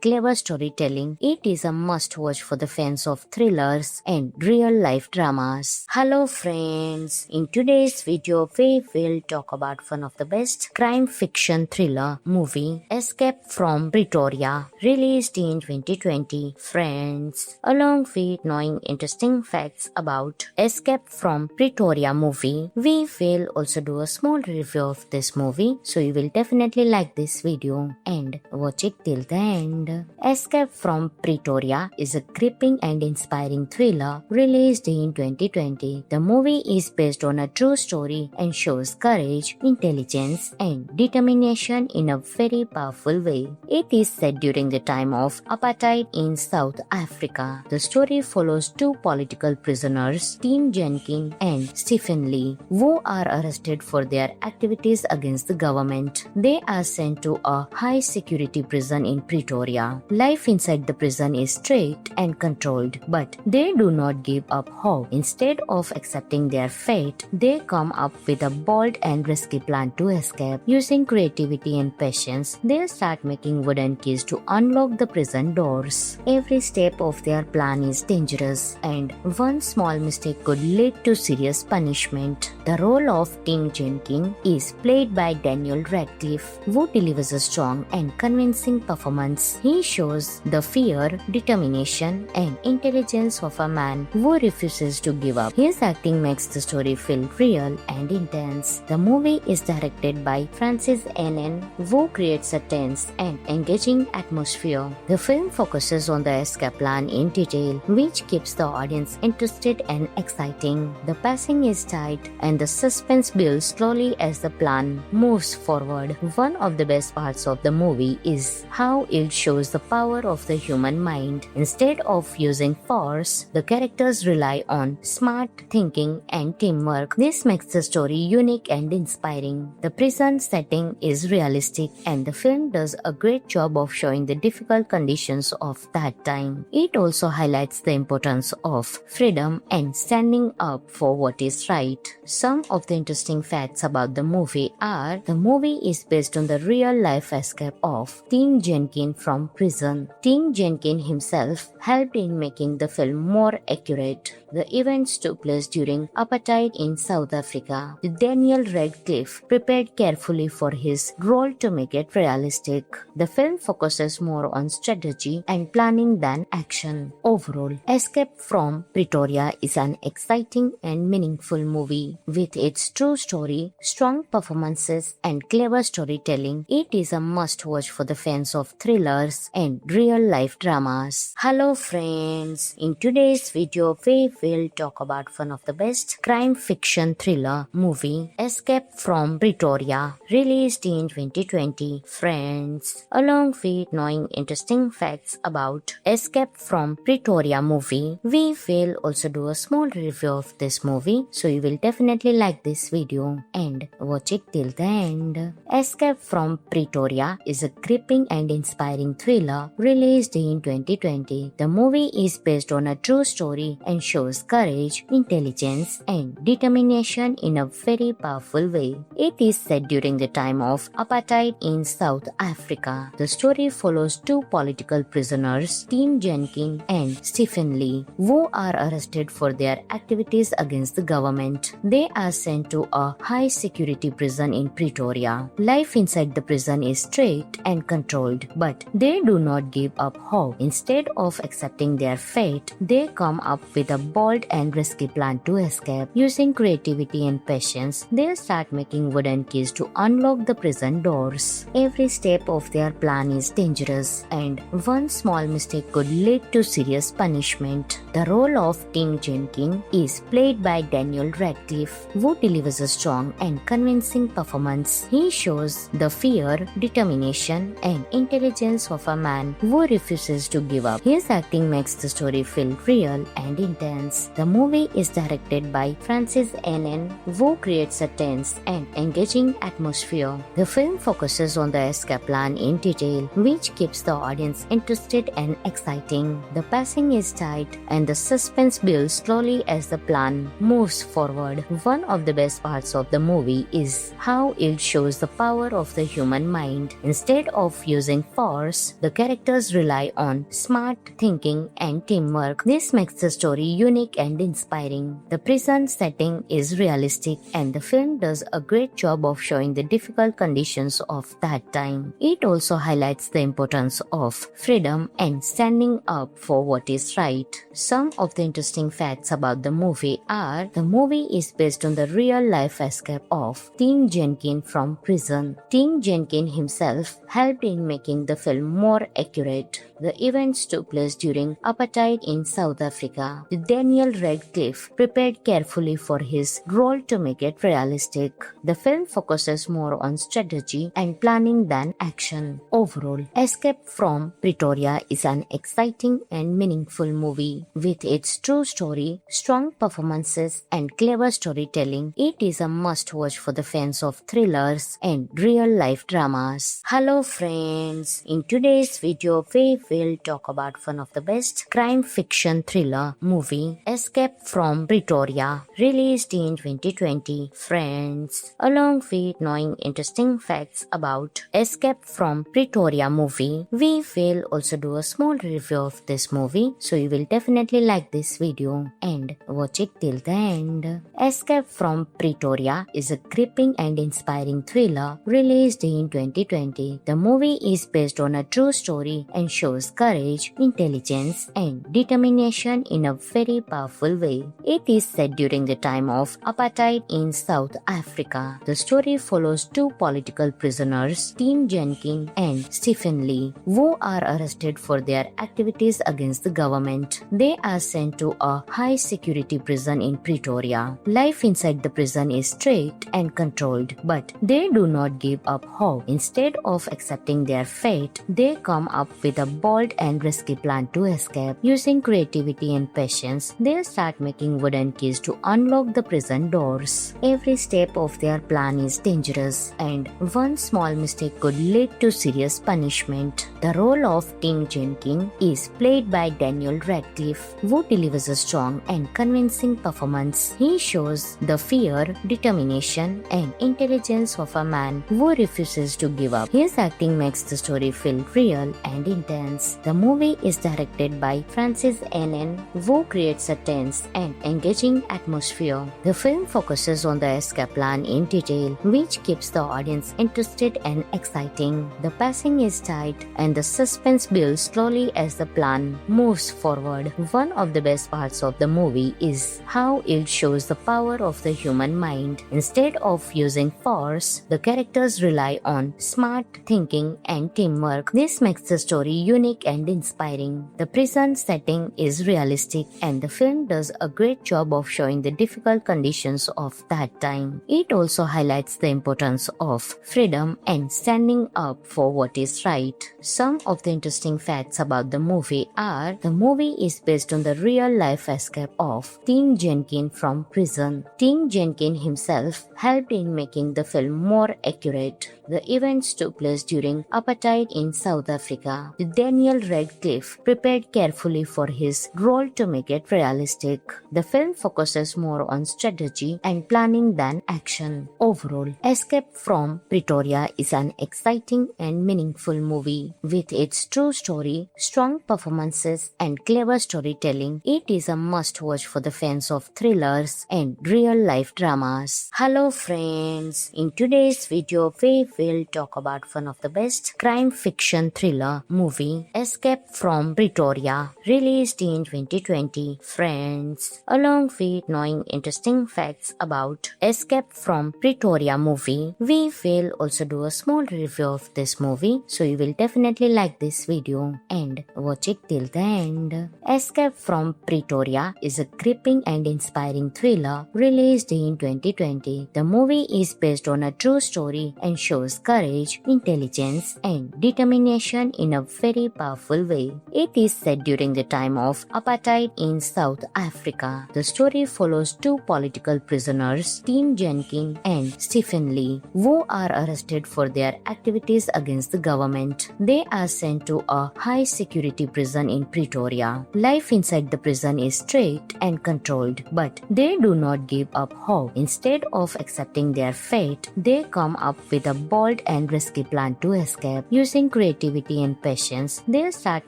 Speaker 1: clever storytelling, it is a must-watch for the fans of thrillers and real-life dramas. Hello friends, in today's video we will talk about one of the best crime fiction thriller movie, Escape from Pretoria, released in 2020. Friends, along with knowing interesting facts about Escape from Pretoria movie, we will also do a small review of this movie, so you will definitely like this video and watch it till the end. Escape from Pretoria is a gripping and inspiring thriller released in 2020. The movie is based on a true story and shows courage, intelligence, and determination in a very powerful way. It is set during the time of apartheid in South Africa. The story follows two political prisoners, Tim Jenkin and Stephen Lee, who are arrested for their activities against the government. They are sent to a high-security prison in Pretoria. Life inside the prison is strict and controlled, but they do not give up hope. Instead of accepting their fate, they come up with a bold and risky plan to escape. Using creativity and patience, they start making wooden keys to unlock the prison doors. Every step of their plan is dangerous, and one small mistake could lead to serious punishment. The role of Tim Jenkin is played by Daniel Radcliffe, who delivers a strong and convincing performance. He shows the fear, determination, and intelligence of a man who refuses to give up. His acting makes the story feel real and intense. The movie is directed by Francis N. who creates a tense and engaging atmosphere. The film focuses on the escape plan in detail, which keeps the audience interested and exciting. The pacing is tight and the suspense builds slowly as the plan moves forward. One of the best parts of the movie is how it shows the power of the human mind. Instead of using force, the characters rely on smart thinking and teamwork. This makes the story unique and inspiring. The prison setting is realistic, and the film does a great job of showing the difficult conditions of that time. It also highlights the importance of freedom and standing up for what is right. Some of the interesting facts about the movie are: the movie is based on the real-life escape of Tim Jenkin from prison. Tim Jenkin himself helped in making the film more accurate. The events took place during apartheid in South Africa. Daniel Radcliffe prepared carefully for his role to make it realistic. The film focuses more on strategy and planning than action. Overall, Escape from Pretoria is an exciting and meaningful movie. With its true story, strong performances, and clever storytelling, it is a must-watch for the fans of thrillers and real-life dramas. Hello friends, in today's video we will talk about one of the best crime fiction thriller movie, Escape from Pretoria, released in 2020. Friends, along with knowing interesting facts about Escape from Pretoria movie, we will also do a small review of this movie, so you will definitely like this video and watch it till the end. Escape from Pretoria is a gripping and inspiring thriller released in 2020. The movie is based on a true story and shows courage, intelligence, and determination in a very powerful way. It is set during the time of apartheid in South Africa. The story follows two political prisoners, Tim Jenkin and Stephen Lee, who are arrested for their activities against the government. They are sent to a high-security prison in Pretoria. Life inside the prison is strict and controlled, but they do not give up hope. Instead of accepting their fate, they come up with a bold and risky plan to escape. Using creativity and patience, they start making wooden keys to unlock the prison doors. Every step of their plan is dangerous, and one small mistake could lead to serious punishment. The role of Tim Jenkin is played by Daniel Radcliffe, who delivers a strong and convincing performance. He shows the fear, determination, and intelligence of a man who refuses to give up. His acting makes the story feel real and intense. suspense. The movie is directed by Francis N. Wu, creates a tense and engaging atmosphere. The film focuses on the escape plan in detail, which keeps the audience interested and exciting. The pacing is tight and the suspense builds slowly as the plan moves forward. One of the best parts of the movie is how it shows the power of the human mind. Instead of using force, the characters rely on smart thinking and teamwork. This makes the story unique and inspiring. The prison setting is realistic and the film does a great job of showing the difficult conditions of that time. It also highlights the importance of freedom and standing up for what is right. Some of the interesting facts about the movie are: the movie is based on the real-life escape of Tim Jenkins from prison. Tim Jenkins himself helped in making the film more accurate. The events took place during apartheid in South Africa. Daniel Radcliffe prepared carefully for his role to make it realistic. The film focuses more on strategy and planning than action. Overall, Escape from Pretoria is an exciting and meaningful movie. With its true story, strong performances, and clever storytelling, it is a must-watch for the fans of thrillers and real-life dramas. Hello friends, in today's video we will talk about one of the best crime fiction thriller movie, Escape from Pretoria, released in 2020. Friends, along with knowing interesting facts about Escape from Pretoria movie, we will also do a small review of this movie, so you will definitely like this video and watch it till the end. Escape from Pretoria is a gripping and inspiring thriller released in 2020. The movie is based on a true story and shows courage, intelligence, and determination in a very powerful way. It is set during the time of apartheid in South Africa. The story follows two political prisoners, Tim Jenkins and Stephen Lee, who are arrested for their activities against the government. They are sent to a high-security prison in Pretoria. Life inside the prison is strict and controlled, but they do not give up hope. Instead of accepting their fate, they come up with a bold and risky plan to escape. Using creativity and patience, they start making wooden keys to unlock the prison doors. Every step of their plan is dangerous, and one small mistake could lead to serious punishment. The role of Tim Jenkins is played by Daniel Radcliffe, who delivers a strong and convincing performance. He shows the fear, determination, and intelligence of a man who refuses to give up. His acting makes the story feel real and intense. The movie is directed by Francis N. Wu, creates a tense and engaging atmosphere. The film focuses on the escape plan in detail, which keeps the audience interested and exciting. The pacing is tight and the suspense builds slowly as the plan moves forward. One of the best parts of the movie is how it shows the power of the human mind. Instead of using force, the characters rely on smart thinking and teamwork. This makes the story unique and inspiring. The prison setting is realistic and the film does a great job of showing the difficult conditions of that time. It also highlights the importance of freedom and standing up for what is right. Some of the interesting facts about the movie are: the movie is based on the real-life escape of Tim Jenkins from prison. Tim Jenkins himself helped in making the film more accurate. The events took place during apartheid in South Africa. Daniel Radcliffe prepared carefully for his role to make it realistic. The film focuses more on strategy and planning than action. Overall, Escape from Pretoria is an exciting and meaningful movie. With its true story, strong performances, and clever storytelling, it is a must-watch for the fans of thrillers and real-life dramas. Hello friends, in today's video we will talk about one of the best crime fiction thriller movie, Escape from Pretoria, released in 2020. Friends, along with knowing interesting facts about Escape from Pretoria movie, we will also do a small review of this movie, so you will definitely like this video and watch it till the end. Escape from Pretoria is a gripping and inspiring thriller released in 2020. The movie is based on a true story and shows courage, intelligence, and determination in a very powerful way. It is set during the time of apartheid in South Africa. The story follows two political prisoners, Tim Jenkin and Stephen Lee, who are arrested for their activities against the government. They are sent to a high-security prison in Pretoria. Life inside the prison is strict and controlled, but they do not give up hope. Instead of accepting their fate, they come up with a bold and risky plan to escape. Using creativity and patience, they start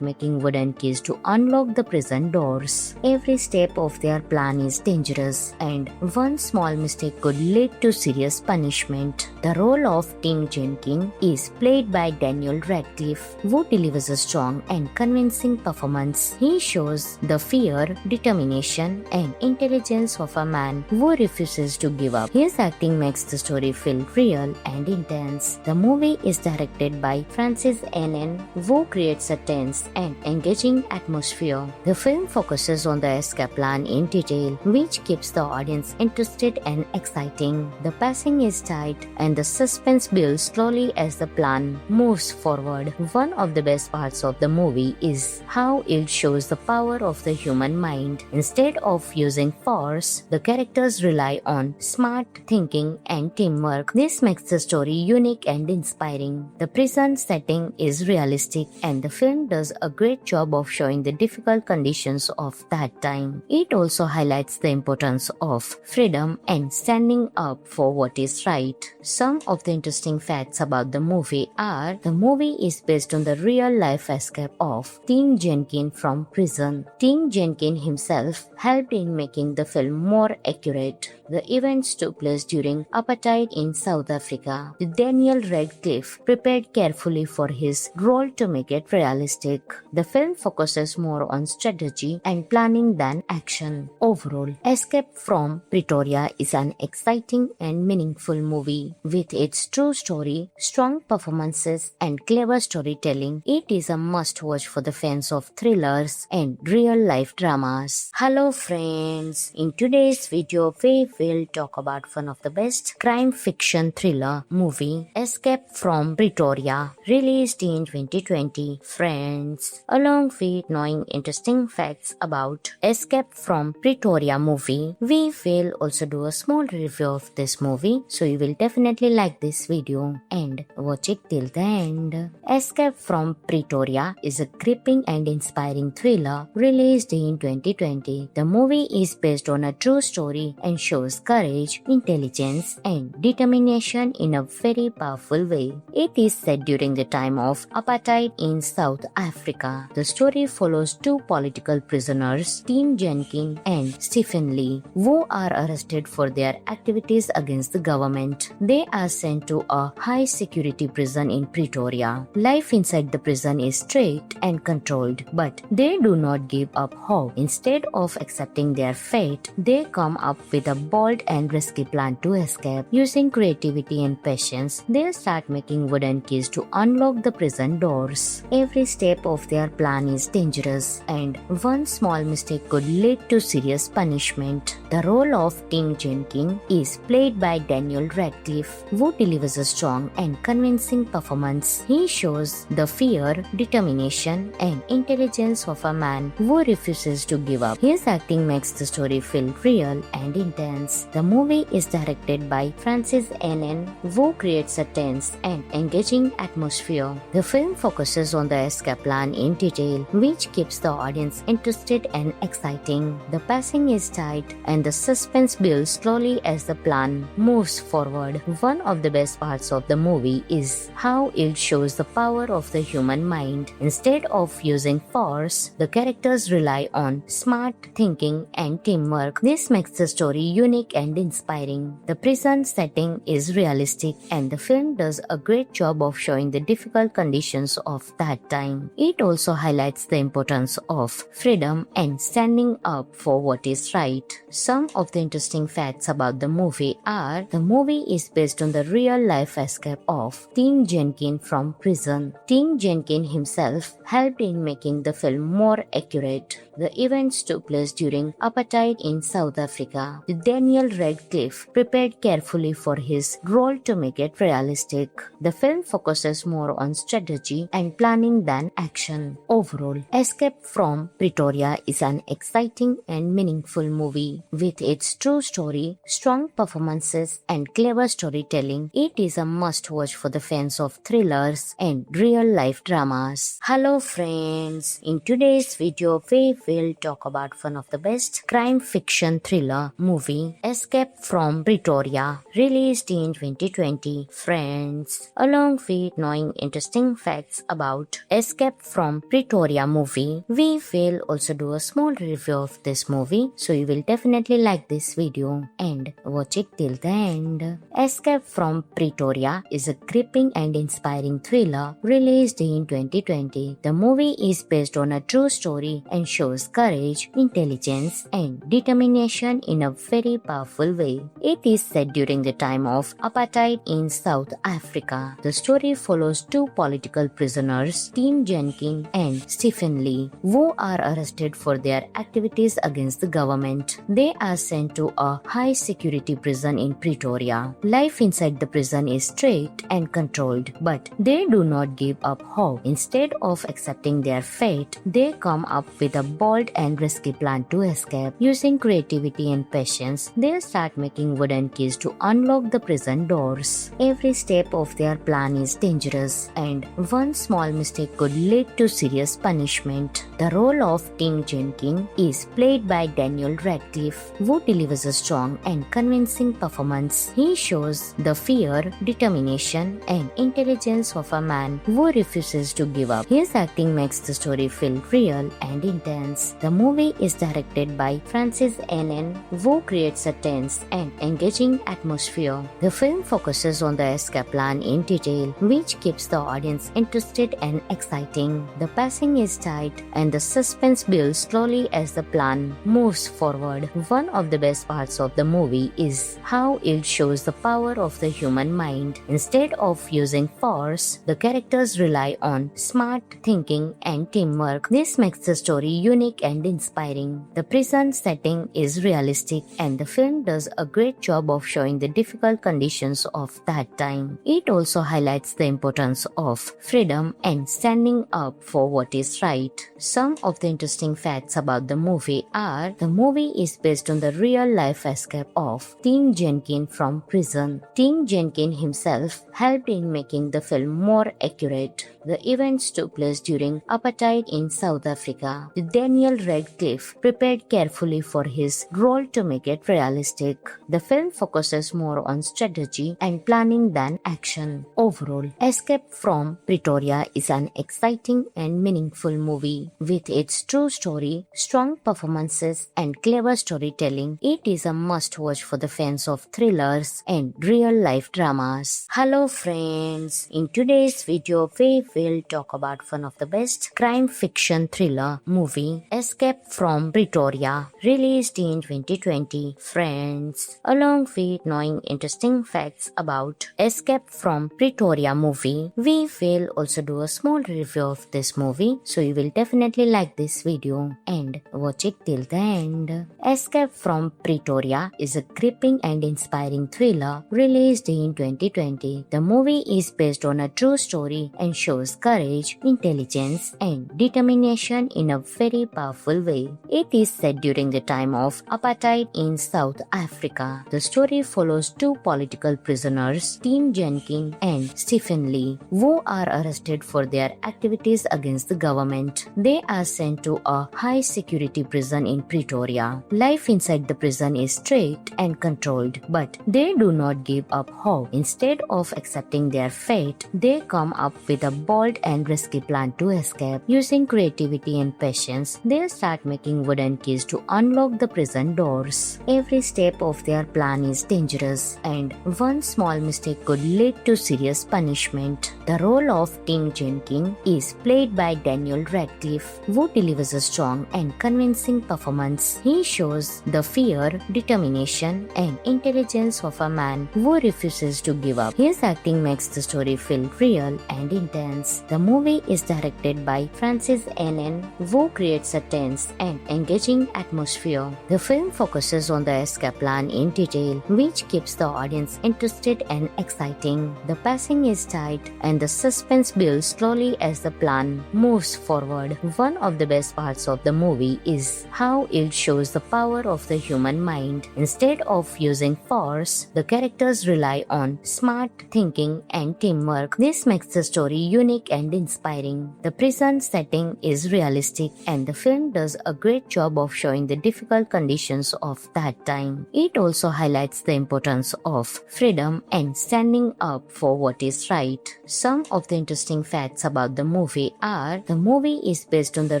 Speaker 1: making wooden keys to unlock the prison doors. Every step of their plan is dangerous, and one small mistake could lead to serious punishment. The role of Tim Jenkin is played by Daniel Radcliffe, who delivers a strong and convincing performance. He shows the fear, determination, and intelligence of a man who refuses to give up. His acting makes the story feel real and intense. The movie is directed by Francis Annan, who creates a tense and engaging atmosphere. The film focuses on the escape plan in detail, which keeps the audience interested and exciting. The pacing is tight, and the suspense builds slowly as the plan moves forward. One of the best parts of the movie is how it shows the power of the human mind. Instead of using force, the characters rely on smart thinking and teamwork. This makes the story unique and inspiring. The prison setting is realistic, and the film does a great job of showing the difficult conditions of that time. It also highlights the importance of freedom and standing up for what is right. Some of the interesting facts about the movie are: the movie is based on the real-life escape of Tim Jenkin from prison. Tim Jenkin himself helped in making the film more accurate. The events took place during apartheid in South Africa. Daniel Radcliffe prepared carefully for his role to make it realistic. The film focuses more on strategy and planning than action. Overall, Escape from Pretoria is an exciting and meaningful movie. With its true story, strong performances, and clever storytelling, it is a must-watch for the fans of thrillers and real-life dramas. Hello friends, in today's video we will talk about one of the best crime fiction thriller movie, Escape from Pretoria, released in 2020. Friends, along with knowing interesting facts about Escape from Pretoria movie, we will also do a small review of this movie, so you will definitely like this video and watch it till the end. Escape from Pretoria is a gripping and inspiring thriller released in 2020. The movie is based on a true story and shows courage, intelligence, and determination in a very powerful way. It is set during the time of apartheid in South Africa. The story follows two political prisoners, Tim Jenkin and Stephen Lee, who are arrested for their activities against the government. They are sent to a high-security prison in Pretoria. Life inside the prison is strict and controlled, but they do not give up hope. Instead of accepting their fate, they come up with a bold and risky plan to escape. Using creativity and patience, they start making wooden keys to unlock the prison doors. Every step of their plan is dangerous, and one small mistake could lead to serious punishment. The role of Tim Jenkin is played by Daniel Radcliffe, who delivers a strong and convincing performance. He shows the fear, determination, and intelligence of a man who refuses to give up. His acting makes the story feel real and intense. The movie is directed by Francis Annan, who creates a tense and engaging atmosphere. The film focuses on the escape plan in detail, which keeps the audience interested and exciting. The pacing is tight, and the suspense builds slowly as the plan moves forward. One of the best parts of the movie is how it shows the power of the human mind. Instead of using force, the characters rely on smart thinking and teamwork. This makes the story unique and inspiring. The prison setting is realistic, and the film does a great job of showing the difficult conditions of that time. It also highlights the importance of freedom and standing up for what is right. Some of the interesting facts about the movie are: the movie is based on the real-life escape of Tim Jenkin from prison. Tim Jenkin himself helped in making the film more accurate. The events took place during apartheid in South Africa. Daniel Radcliffe prepared carefully for his role to make it realistic. The film focuses more on strategy and planning than action. Overall, Escape from Pretoria is an exciting and meaningful movie. With its true story, strong performances, and clever storytelling, it is a must-watch for the fans of thrillers and real-life dramas. Hello friends, in today's video we will talk about one of the best crime fiction thriller movie, Escape from Pretoria, released in 2020. Friends, along with knowing interesting facts about Escape from Pretoria movie, we will also do a small review of this movie, so you will definitely like this video and watch it till the end. Escape from Pretoria is a gripping and inspiring thriller released in 2020. The movie is based on a true story and shows courage, intelligence, and determination in a very powerful way. It is set during the time of apartheid in South Africa. The story follows two political prisoners, Tim Jenkin and Stephen Lee, who are arrested for their activities against the government. They are sent to a high-security prison in Pretoria. Life inside the prison is strict and controlled, but they do not give up hope. Instead of accepting their fate, they come up with a bold and risky plan to escape. Using creativity and patience, they start making wooden keys to unlock the prison doors. Every step of their plan is dangerous, and one small mistake could lead to serious punishment. The role of Tim Jenkin is played by Daniel Radcliffe, who delivers a strong and convincing performance. He shows the fear, determination, and intelligence of a man who refuses to give up. His acting makes the story feel real and intense. The movie is directed by Francis Annan, who creates a tense and engaging atmosphere. The film focuses on the escape plan in detail, which keeps the audience interested and exciting. The pacing is tight and the suspense builds slowly as the plan moves forward. One of the best parts of the movie is how it shows the power of the human mind. Instead of using force, the characters rely on smart thinking and teamwork. This makes the story unique and inspiring. The prison setting is realistic, and the film does a great job of showing the difficult conditions of that time. It also highlights the importance of freedom and standing up for what is right. Some of the interesting facts about the movie are: the movie is based on the real-life escape of Tim Jenkin from prison. Tim Jenkin himself helped in making the film more accurate. The events took place during apartheid in South Africa. Daniel Radcliffe prepared carefully for his role to make it realistic. The film focuses more on strategy and planning than action. Overall, Escape from Pretoria is an exciting and meaningful movie. With its true story, strong performances, and clever storytelling, it is a must-watch for the fans of thrillers and real-life dramas. Hello friends, in today's video we will talk about one of the best crime fiction thriller movie, Escape from Pretoria, released in 2020. Friends, along with knowing interesting facts about Escape from Pretoria movie, we will also do a small review of this movie, so you will definitely like this video and watch it till the end. Escape from Pretoria is a gripping and inspiring thriller released in 2020. The movie is based on a true story and shows courage, intelligence, and determination in a very powerful way. It is set during the time of apartheid in South Africa. The story follows two political prisoners, Tim Jenkin and Stephen Lee, who are arrested for their activities against the government. They are sent to a high-security prison in Pretoria. Life inside the prison is strict and controlled, but they do not give up hope. Instead of accepting their fate, they come up with a bold and risky plan to escape. Using creativity and patience, they start making wooden keys to unlock the prison doors. Every step of their plan is dangerous, and one small mistake could lead to serious punishment. The role of Tim Jenkin is played by Daniel Radcliffe, who delivers a strong and convincing performance. He shows the fear, determination, and intelligence of a man who refuses to give up. His acting makes the story feel real and intense. The movie is directed by Francis Annan, who creates creates a tense and engaging atmosphere. The film focuses on the escape plan in detail, which keeps the audience interested and exciting. The pacing is tight and the suspense builds slowly as the plan moves forward. One of the best parts of the movie is how it shows the power of the human mind. Instead of using force, the characters rely on smart thinking and teamwork. This makes the story unique and inspiring. The prison setting is realistic and the film does a great job of showing the difficult conditions of that time. It also highlights the importance of freedom and standing up for what is right. Some of the interesting facts about the movie are: the movie is based on the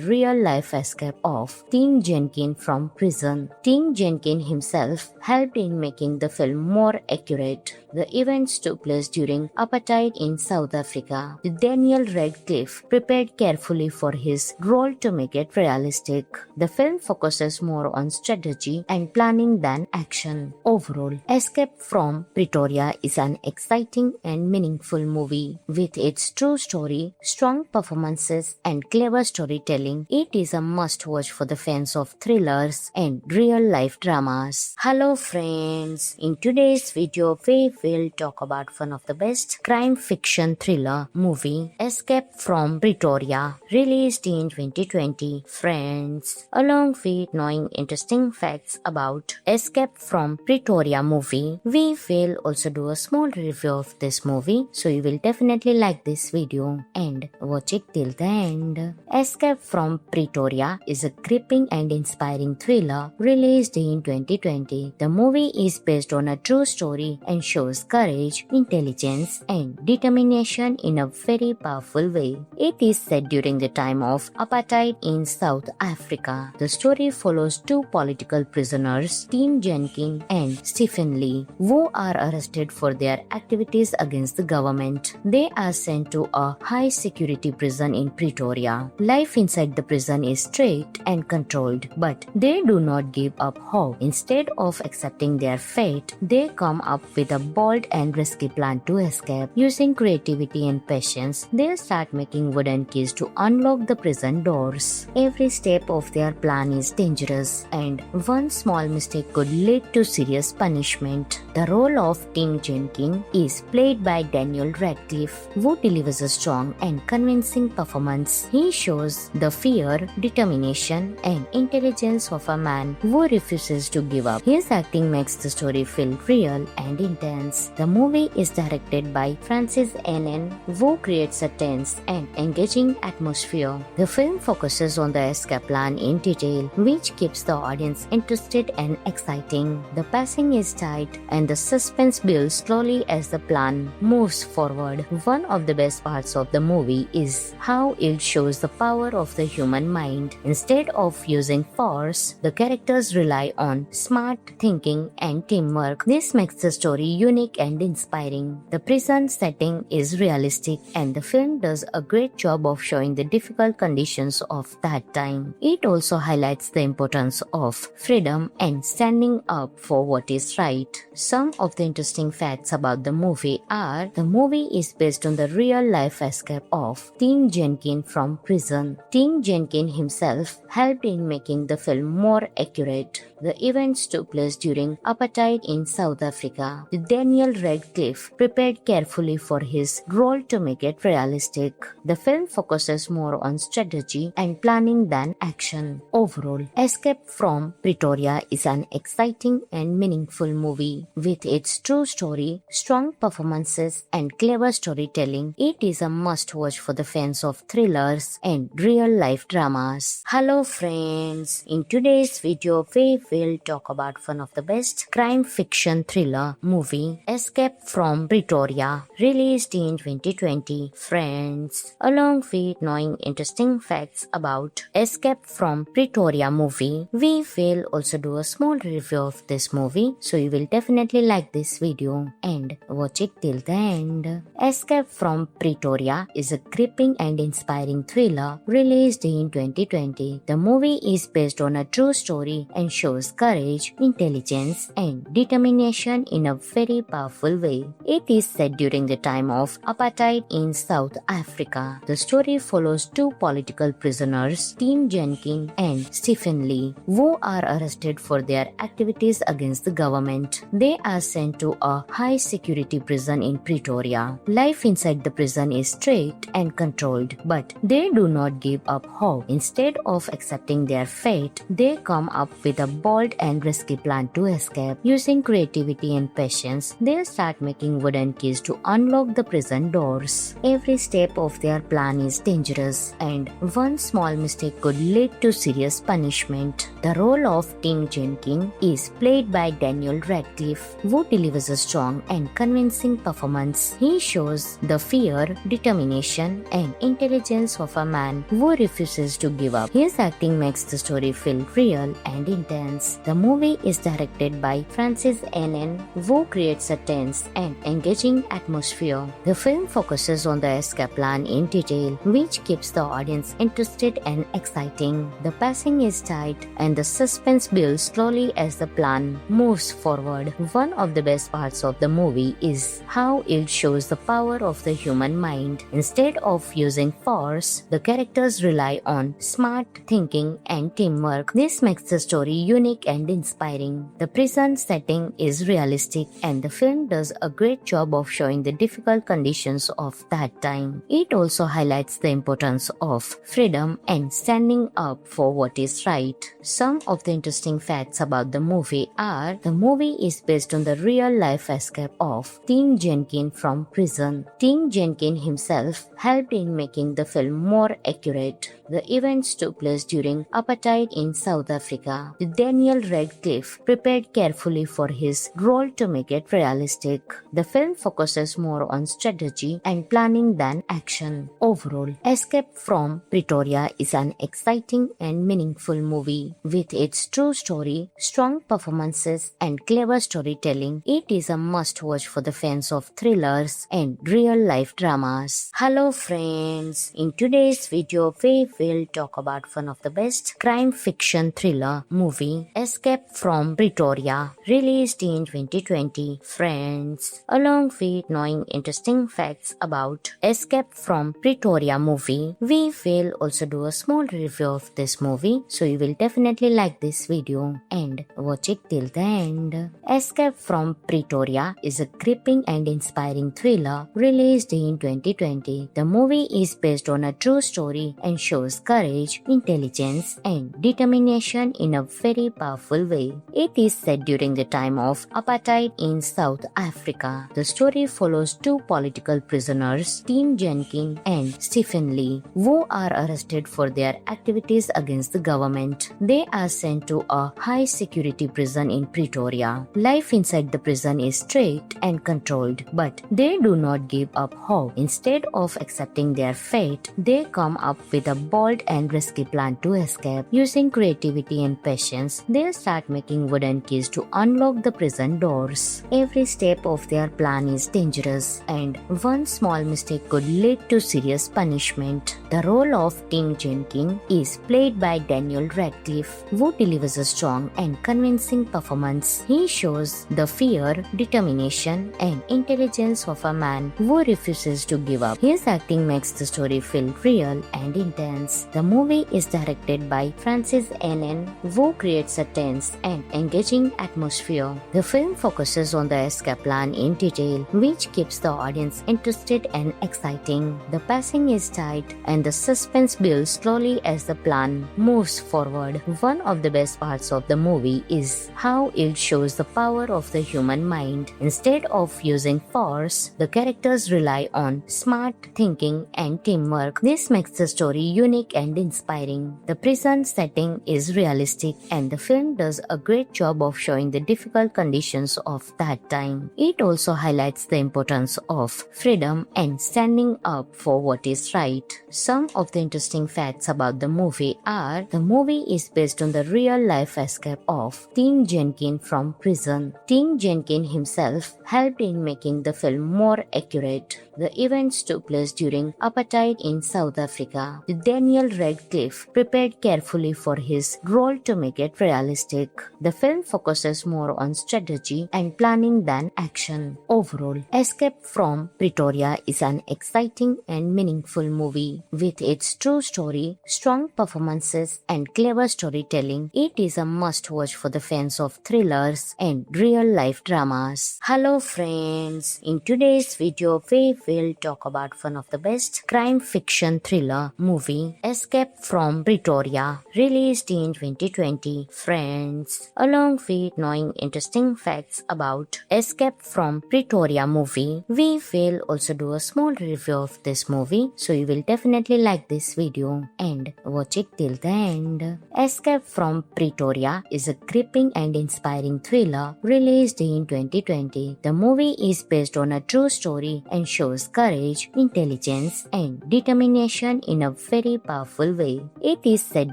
Speaker 1: real-life escape of Tim Jenkins from prison. Tim Jenkins himself helped in making the film more accurate. The events took place during apartheid in South Africa. Daniel Radcliffe prepared carefully for his role to make it realistic. The film focuses more on strategy and planning than action. Overall, Escape from Pretoria is an exciting and meaningful movie. With its true story, strong performances, and clever storytelling, it is a must-watch for the fans of thrillers and real-life dramas. Hello friends, in today's video we will talk about one of the best crime fiction thriller movie, Escape from Pretoria, released in 2020. Friends, along with knowing interesting facts about Escape from Pretoria movie, we will also do a small review of this movie, so you will definitely like this video and watch it till the end. Escape from Pretoria is a gripping and inspiring thriller released in 2020. The movie is based on a true story and shows courage, intelligence, and determination in a very powerful way. It is set during the time of apartheid in South Africa. The story follows two political prisoners, Tim Jenkins and Stephen Lee, who are arrested for their activities against the government. They are sent to a high-security prison in Pretoria. Life inside the prison is strict and controlled, but they do not give up hope. Instead of accepting their fate, they come up with a bold and risky plan to escape. Using creativity and patience, they start making wooden keys to unlock the prison doors. Every step of their plan is dangerous, and one small mistake could lead to serious punishment. The role of Tim Jenkins is played by Daniel Radcliffe, who delivers a strong and convincing performance. He shows the fear, determination, and intelligence of a man who refuses to give up. His acting makes the story feel real and intense. The movie is directed by Francis Annan, who creates a tense and engaging atmosphere. The film focuses on the escape plan in detail, which keeps the audience interested and exciting. The pacing is tight and the suspense builds slowly as the plan moves forward. One of the best parts of the movie is how it shows the power of the human mind. Instead of using force, the characters rely on smart thinking and teamwork. This makes the story unique and inspiring. The prison setting is realistic and the film does a great job of showing the difficult conditions of that time. It also highlights the importance of freedom and standing up for what is right. Some of the interesting facts about the movie are: the movie is based on the real-life escape of Tim Jenkins from prison. Tim Jenkins himself helped in making the film more accurate. The events took place during apartheid in South Africa. Daniel Radcliffe prepared carefully for his role to make it realistic. The film focuses more on strategy and planning than action. Overall, Escape from Pretoria is an exciting and meaningful movie. With its true story, strong performances, and clever storytelling, it is a must-watch for the fans of thrillers and real-life dramas. Hello friends, in today's video we will talk about one of the best crime fiction thriller movie, Escape from Pretoria, released in 2020. Friends, along with knowing interesting facts about Escape from Pretoria movie, we will also do a small review of this movie, so you will definitely like this video and watch it till the end. Escape from Pretoria is a gripping and inspiring thriller released in 2020. The movie is based on a true story and shows courage, intelligence, and determination in a very powerful way. It is set during the time of apartheid in South Africa. The story follows two political prisoners, Tim Jenkin and Stephen Lee, who are arrested for their activities against the government. They are sent to a high-security prison in Pretoria. Life inside the prison is strict and controlled, but they do not give up hope. Instead of accepting their fate, they come up with a bold and risky plan to escape. Using creativity and patience, they start making wooden keys to unlock the prison doors. Every step of their plan is dangerous, and one small mistake could lead to serious punishment. The role of Tim Jenkin is played by Daniel Radcliffe, who delivers a strong and convincing performance. He shows the fear, determination, and intelligence of a man who refuses to give up. His acting makes the story feel real and intense. The movie is directed by Francis Annan, who creates a tense and engaging atmosphere. The film focuses on the escape plan in detail, which keeps the audience interested and exciting. The pacing is tight and the suspense builds slowly as the plan moves forward. One of the best parts of the movie is how it shows the power of the human mind. Instead of using force, the characters rely on smart thinking and teamwork. This makes the story unique and inspiring. The prison setting is realistic, and the film does a great job of showing the difficult conditions of that time. It also highlights the importance of freedom and standing up for what is right. Some of the interesting facts about the movie are: the movie is based on the real-life escape of Tim Jenkin from prison. Tim Jenkin himself helped in making the film more accurate. The events took place during apartheid in South Africa. Daniel Radcliffe prepared carefully for his role to make it realistic. The film focuses more on strategy and planning than action. Overall, Escape from Pretoria is an exciting and meaningful movie. With its true story, strong performances, and clever storytelling, it is a must-watch for the fans of thrillers and real-life dramas. Hello friends, in today's video we will talk about one of the best crime fiction thriller movie, Escape from Pretoria, released in 2020. Friends, along with knowing interesting facts about Escape from Pretoria movie, we will also do a small review of this movie, so you will definitely like this video and watch it till the end. Escape from Pretoria is a gripping and inspiring thriller released in 2020. The movie is based on a true story and shows courage, intelligence, and determination in a very powerful way. It is set during the time of apartheid in South Africa. The story follows two political prisoners, Tim Jenkin and Stephen Lee, who are arrested for their activities against the government. They are sent to a high-security prison in Pretoria. Life inside the prison is strict and controlled, but they do not give up hope. Instead of accepting their fate, they come up with a bold and risky plan to escape. Using creativity and patience, they start making wooden keys to unlock the prison doors. Every step of their plan is dangerous, and one small mistake could lead to serious punishment. The role of Tim Jenkin is played by Daniel Radcliffe, who delivers a strong and convincing performance. He shows the fear, determination, and intelligence of a man who refuses to give up. His acting makes the story feel real and intense. The movie is directed by Francis Annan, who creates a tense and engaging atmosphere. The film focuses on the escape plan in detail, which keeps the audience interested and exciting. The pacing is tight and the suspense builds slowly as the plan moves forward. One of the best parts of the movie is how it shows the power of the human mind. Instead of using force, the characters rely on smart thinking and teamwork. This makes the story unique and inspiring. The prison setting is realistic, and the film does a great job of showing the difficult conditions of that time. It also highlights the importance of freedom and standing up for what is right. Some of the interesting facts about the movie are: the movie is based on the real-life escape of Tim Jenkin from prison. Tim Jenkin himself helped in making the film more accurate. The events took place during apartheid in South Africa. Daniel Radcliffe prepared carefully for his role to make it realistic. The film focuses more on strategy and planning than action. Overall, Escape from Pretoria is an exciting and meaningful movie. With its true story, strong performances, and clever storytelling, it is a must-watch for the fans of thrillers and real-life dramas. Hello friends, in today's video we will talk about one of the best crime fiction thriller movie, Escape from Pretoria, released in 2020. Friends, along with knowing interesting facts about Escape from Pretoria movie, we will also do a small review of this movie, so you will definitely like this video and watch it till the end. Escape from Pretoria is a gripping and inspiring thriller released in 2020. The movie is based on a true story and shows courage, intelligence, and determination in a very powerful way. It is set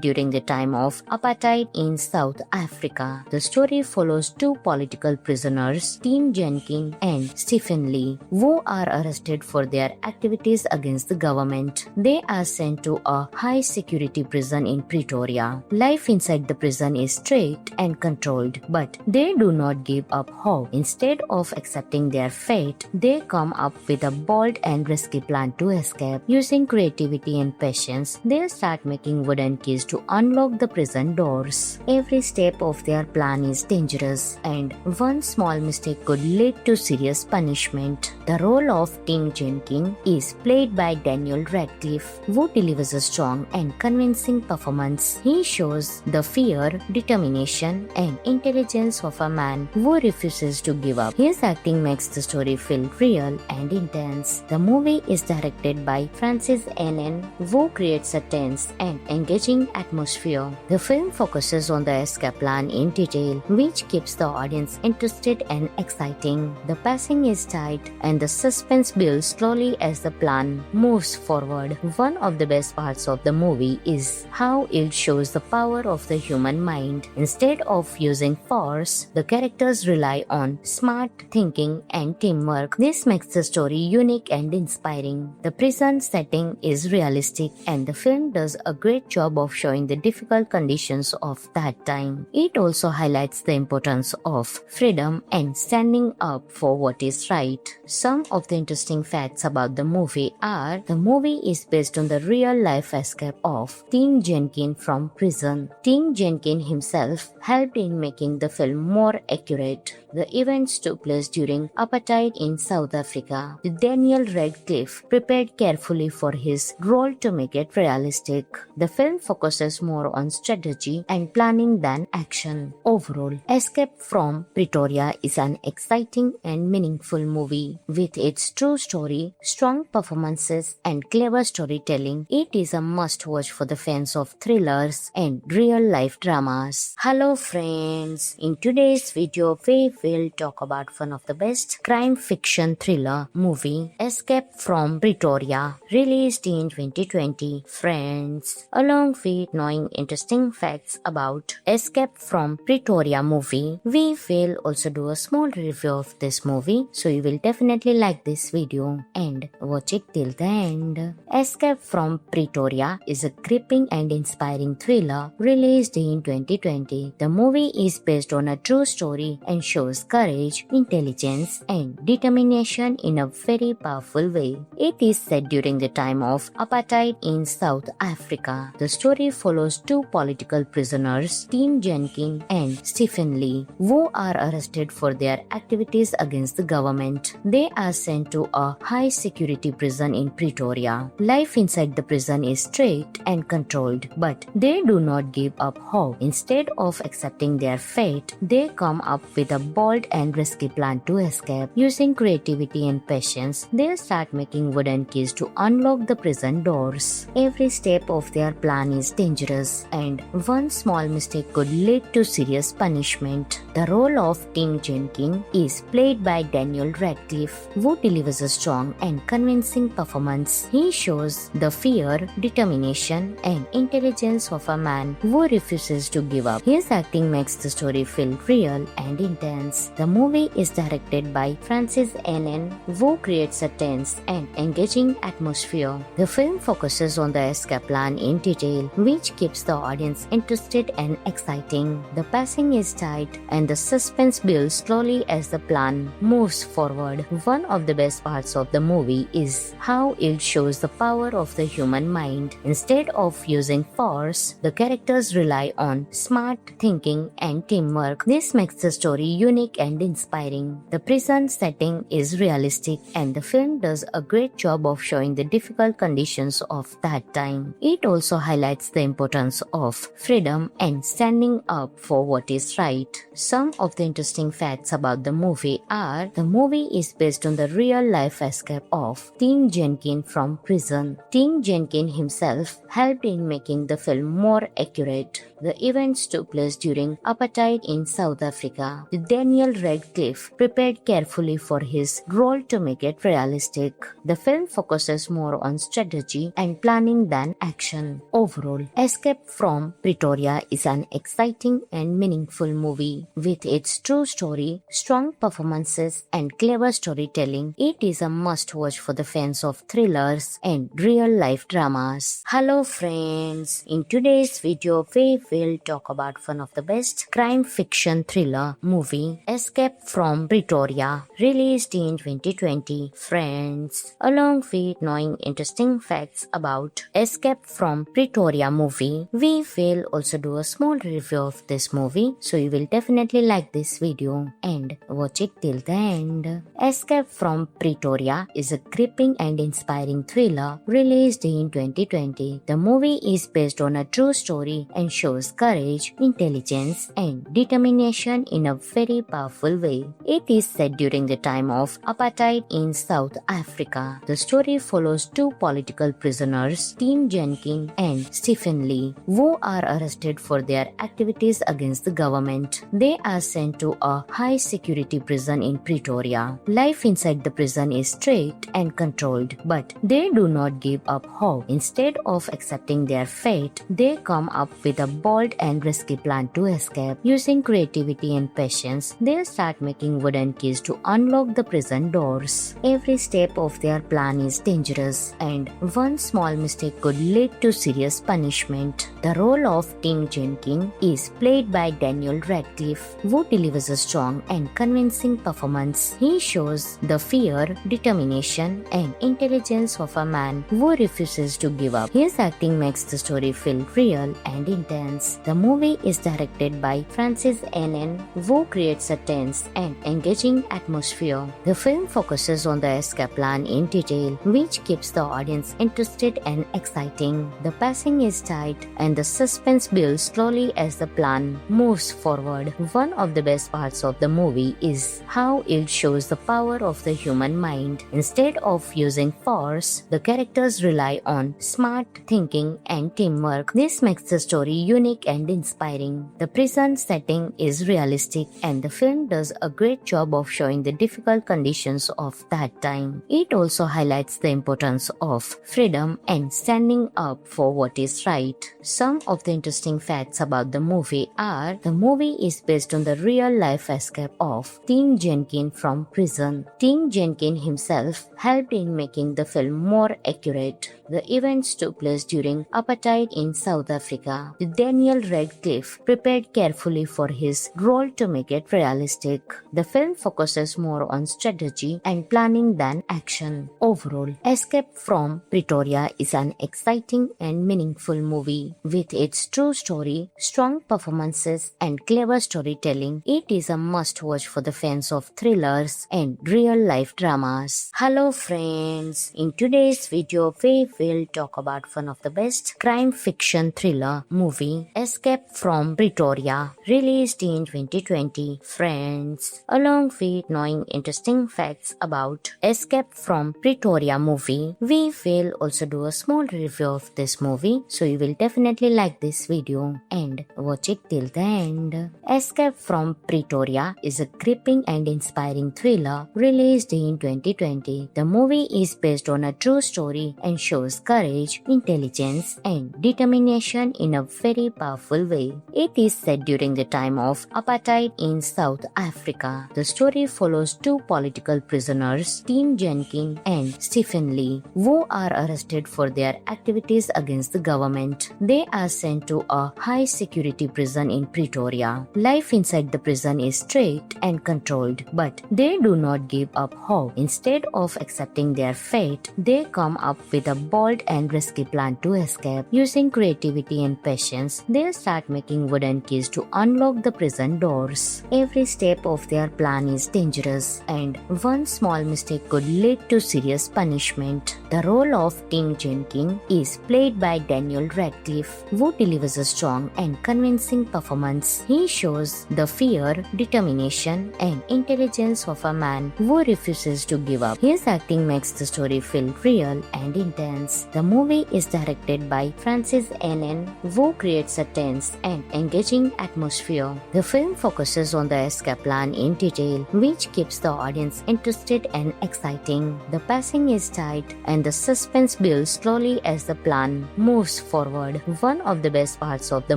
Speaker 1: during the time of apartheid in South Africa. The story follows two political prisoners, Tim Jenkins and Stephen Lee, who are arrested for their activities against the government. They are sent to a high-security prison in Pretoria. Life inside the prison is strict and controlled, but they do not give up hope. Instead of accepting their fate, they come up with a bold and risky plan to escape. Using creativity and patience, they start making wooden keys to unlock the prison doors. Every step of their plan is dangerous, and one small mistake could lead to serious punishment. The role of Tim Jenkins is played by Daniel Radcliffe, who delivers a strong and convincing performance. He shows the fear, determination, and intelligence of a man who refuses to give up. His acting makes the story feel real and intense. The movie is directed by Francis Annan, who creates a tense and engaging atmosphere. The film focuses on the escape plan in detail, which keeps the audience interested and exciting. The pacing is tight and the suspense builds slowly as the plan moves forward. One of the best parts of the movie is how it shows the power of the human mind. Instead of using force, the characters rely on smart thinking and teamwork. This makes the story unique and inspiring. The prison setting is realistic, and the film does a great job of showing the difficult conditions of that time. It also highlights the importance of freedom and standing up for what is right. Some of the interesting facts about the movie are: the movie is based on the real-life escape of Tim Jenkins from prison. Tim Jenkins himself helped in making the film more accurate. The events took place during apartheid in South Africa. Daniel Radcliffe prepared carefully for his role to make it realistic. The film focuses more on strategy and planning than action. Overall, Escape from Pretoria is an exciting and meaningful movie. With its true story, strong performances, and clever storytelling, it is a must-watch for the fans of thrillers and real-life dramas. Hello friends, in today's video we will talk about one of the best crime fiction thriller movie, Escape from Pretoria, released in 2020. Friends, along with knowing interesting facts about Escape from Pretoria movie, we will also do a small review of this movie, so you will definitely like this video and watch it till the end. Escape from Pretoria is a gripping and inspiring thriller released in 2020. The movie is based on a true story and shows courage, intelligence, and determination in a very powerful way. It is set during the time of apartheid in South Africa. The story follows two political prisoners, Tim Jenkins and Stephen Lee, who are arrested for their activities against the government. They are sent to a high-security prison in Pretoria. Life inside the prison is strict and controlled, but they do not give up hope. Instead of accepting their fate, they come up with a bold and risky plan to escape. Using creativity and patience, they start making wooden keys to unlock the prison doors. Every step of their plan is dangerous, and one small mistake could lead to serious punishment. The role of Tim Jenkins is played by Daniel Radcliffe, who delivers a strong and convincing performance. He shows the fear, determination, and intelligence of a man who refuses to give up. His acting makes the story feel real and intense. The movie is directed by Francis Annan, who creates a tense and engaging atmosphere. The film focuses on the escape plan in detail, which keeps the audience interested and exciting. The pacing is tight and the suspense builds slowly as the plan moves forward. One of the best parts of the movie is how it shows the power of the human mind. Instead Instead of using force, the characters rely on smart thinking and teamwork. This makes the story unique and inspiring. The prison setting is realistic and the film does a great job of showing the difficult conditions of that time. It also highlights the importance of freedom and standing up for what is right. Some of the interesting facts about the movie are: the movie is based on the real-life escape of Tim Jenkins from prison. Tim Jenkins himself helped in making the film more accurate. The events took place during apartheid in South Africa. Daniel Radcliffe prepared carefully for his role to make it realistic. The film focuses more on strategy and planning than action. Overall, Escape from Pretoria is an exciting and meaningful movie. With its true story, strong performances, and clever storytelling, it is a must-watch for the fans of thrillers and real-life dramas. Hello friends, in today's video we will talk about one of the best crime fiction thriller movie, Escape from Pretoria, released in 2020. Friends, along with knowing interesting facts about Escape from Pretoria movie, we will also do a small review of this movie, so you will definitely like this video and watch it till the end. Escape from Pretoria is a gripping and inspiring thriller released in 2020. The movie is based on a true story and shows courage, intelligence, and determination in a very powerful way. It is set during the time of apartheid in South Africa. The story follows two political prisoners, Tim Jenkins and Stephen Lee, who are arrested for their activities against the government. They are sent to a high-security prison in Pretoria. Life inside the prison is strict and controlled, but they do not give up hope. Instead of accepting their fate, they come up with a bold and risky plan to escape. Using creativity and patience, they start making wooden keys to unlock the prison doors. Every step of their plan is dangerous, and one small mistake could lead to serious punishment. The role of Tim Jenkins is played by Daniel Radcliffe, who delivers a strong and convincing performance. He shows the fear, determination, and intelligence of a man who refuses to give up. His acting makes the story feel real and intense. The movie is directed by Francis Annan, who creates a tense and engaging atmosphere. The film focuses on the escape plan in detail, which keeps the audience interested and exciting. The pacing is tight and the suspense builds slowly as the plan moves forward. One of the best parts of the movie is how it shows the power of the human mind. Instead of using force, the characters rely on smart thinking and teamwork. This makes the story unique and inspiring. The prison setting is realistic and the film does a great job of showing the difficult conditions of that time. It also highlights the importance of freedom and standing up for what is right. Some of the interesting facts about the movie are: the movie is based on the real-life escape of Tim Jenkins from prison. Tim Jenkins himself helped in making the film more accurate. The events took place during apartheid in South Africa. Daniel Radcliffe prepared carefully for his role to make it realistic. The film focuses more on strategy and planning than action. Overall, Escape from Pretoria is an exciting and meaningful movie. With its true story, strong performances, and clever storytelling, it is a must-watch for the fans of thrillers and real-life dramas. Hello friends, in today's video we will talk about one of the best crime fiction thriller movie, Escape from Pretoria, released in 2020. Friends, along with knowing interesting facts about Escape from Pretoria movie, we will also do a small review of this movie, so you will definitely like this video and watch it till the end. Escape from Pretoria is a gripping and inspiring thriller released in 2020. The movie is based on a true story and shows courage, intelligence, and determination in a very powerful way. It is set during the time of apartheid in South Africa. The story follows two political prisoners, Tim Jenkins and Stephen Lee, who are arrested for their activities against the government. They are sent to a high-security prison in Pretoria. Life inside the prison is strict and controlled, but they do not give up hope. Instead of accepting their fate, they come up with a bold and risky risky plan to escape. Using creativity and patience, they start making wooden keys to unlock the prison doors. Every step of their plan is dangerous, and one small mistake could lead to serious punishment. The role of Tim Jenkins is played by Daniel Radcliffe, who delivers a strong and convincing performance. He shows the fear, determination, and intelligence of a man who refuses to give up. His acting makes the story feel real and intense. The movie is directed by Francis Annan, who creates a tense and engaging atmosphere. The film focuses on the escape plan in detail, which keeps the audience interested and exciting. The pacing is tight, and the suspense builds slowly as the plan moves forward. One of the best parts of the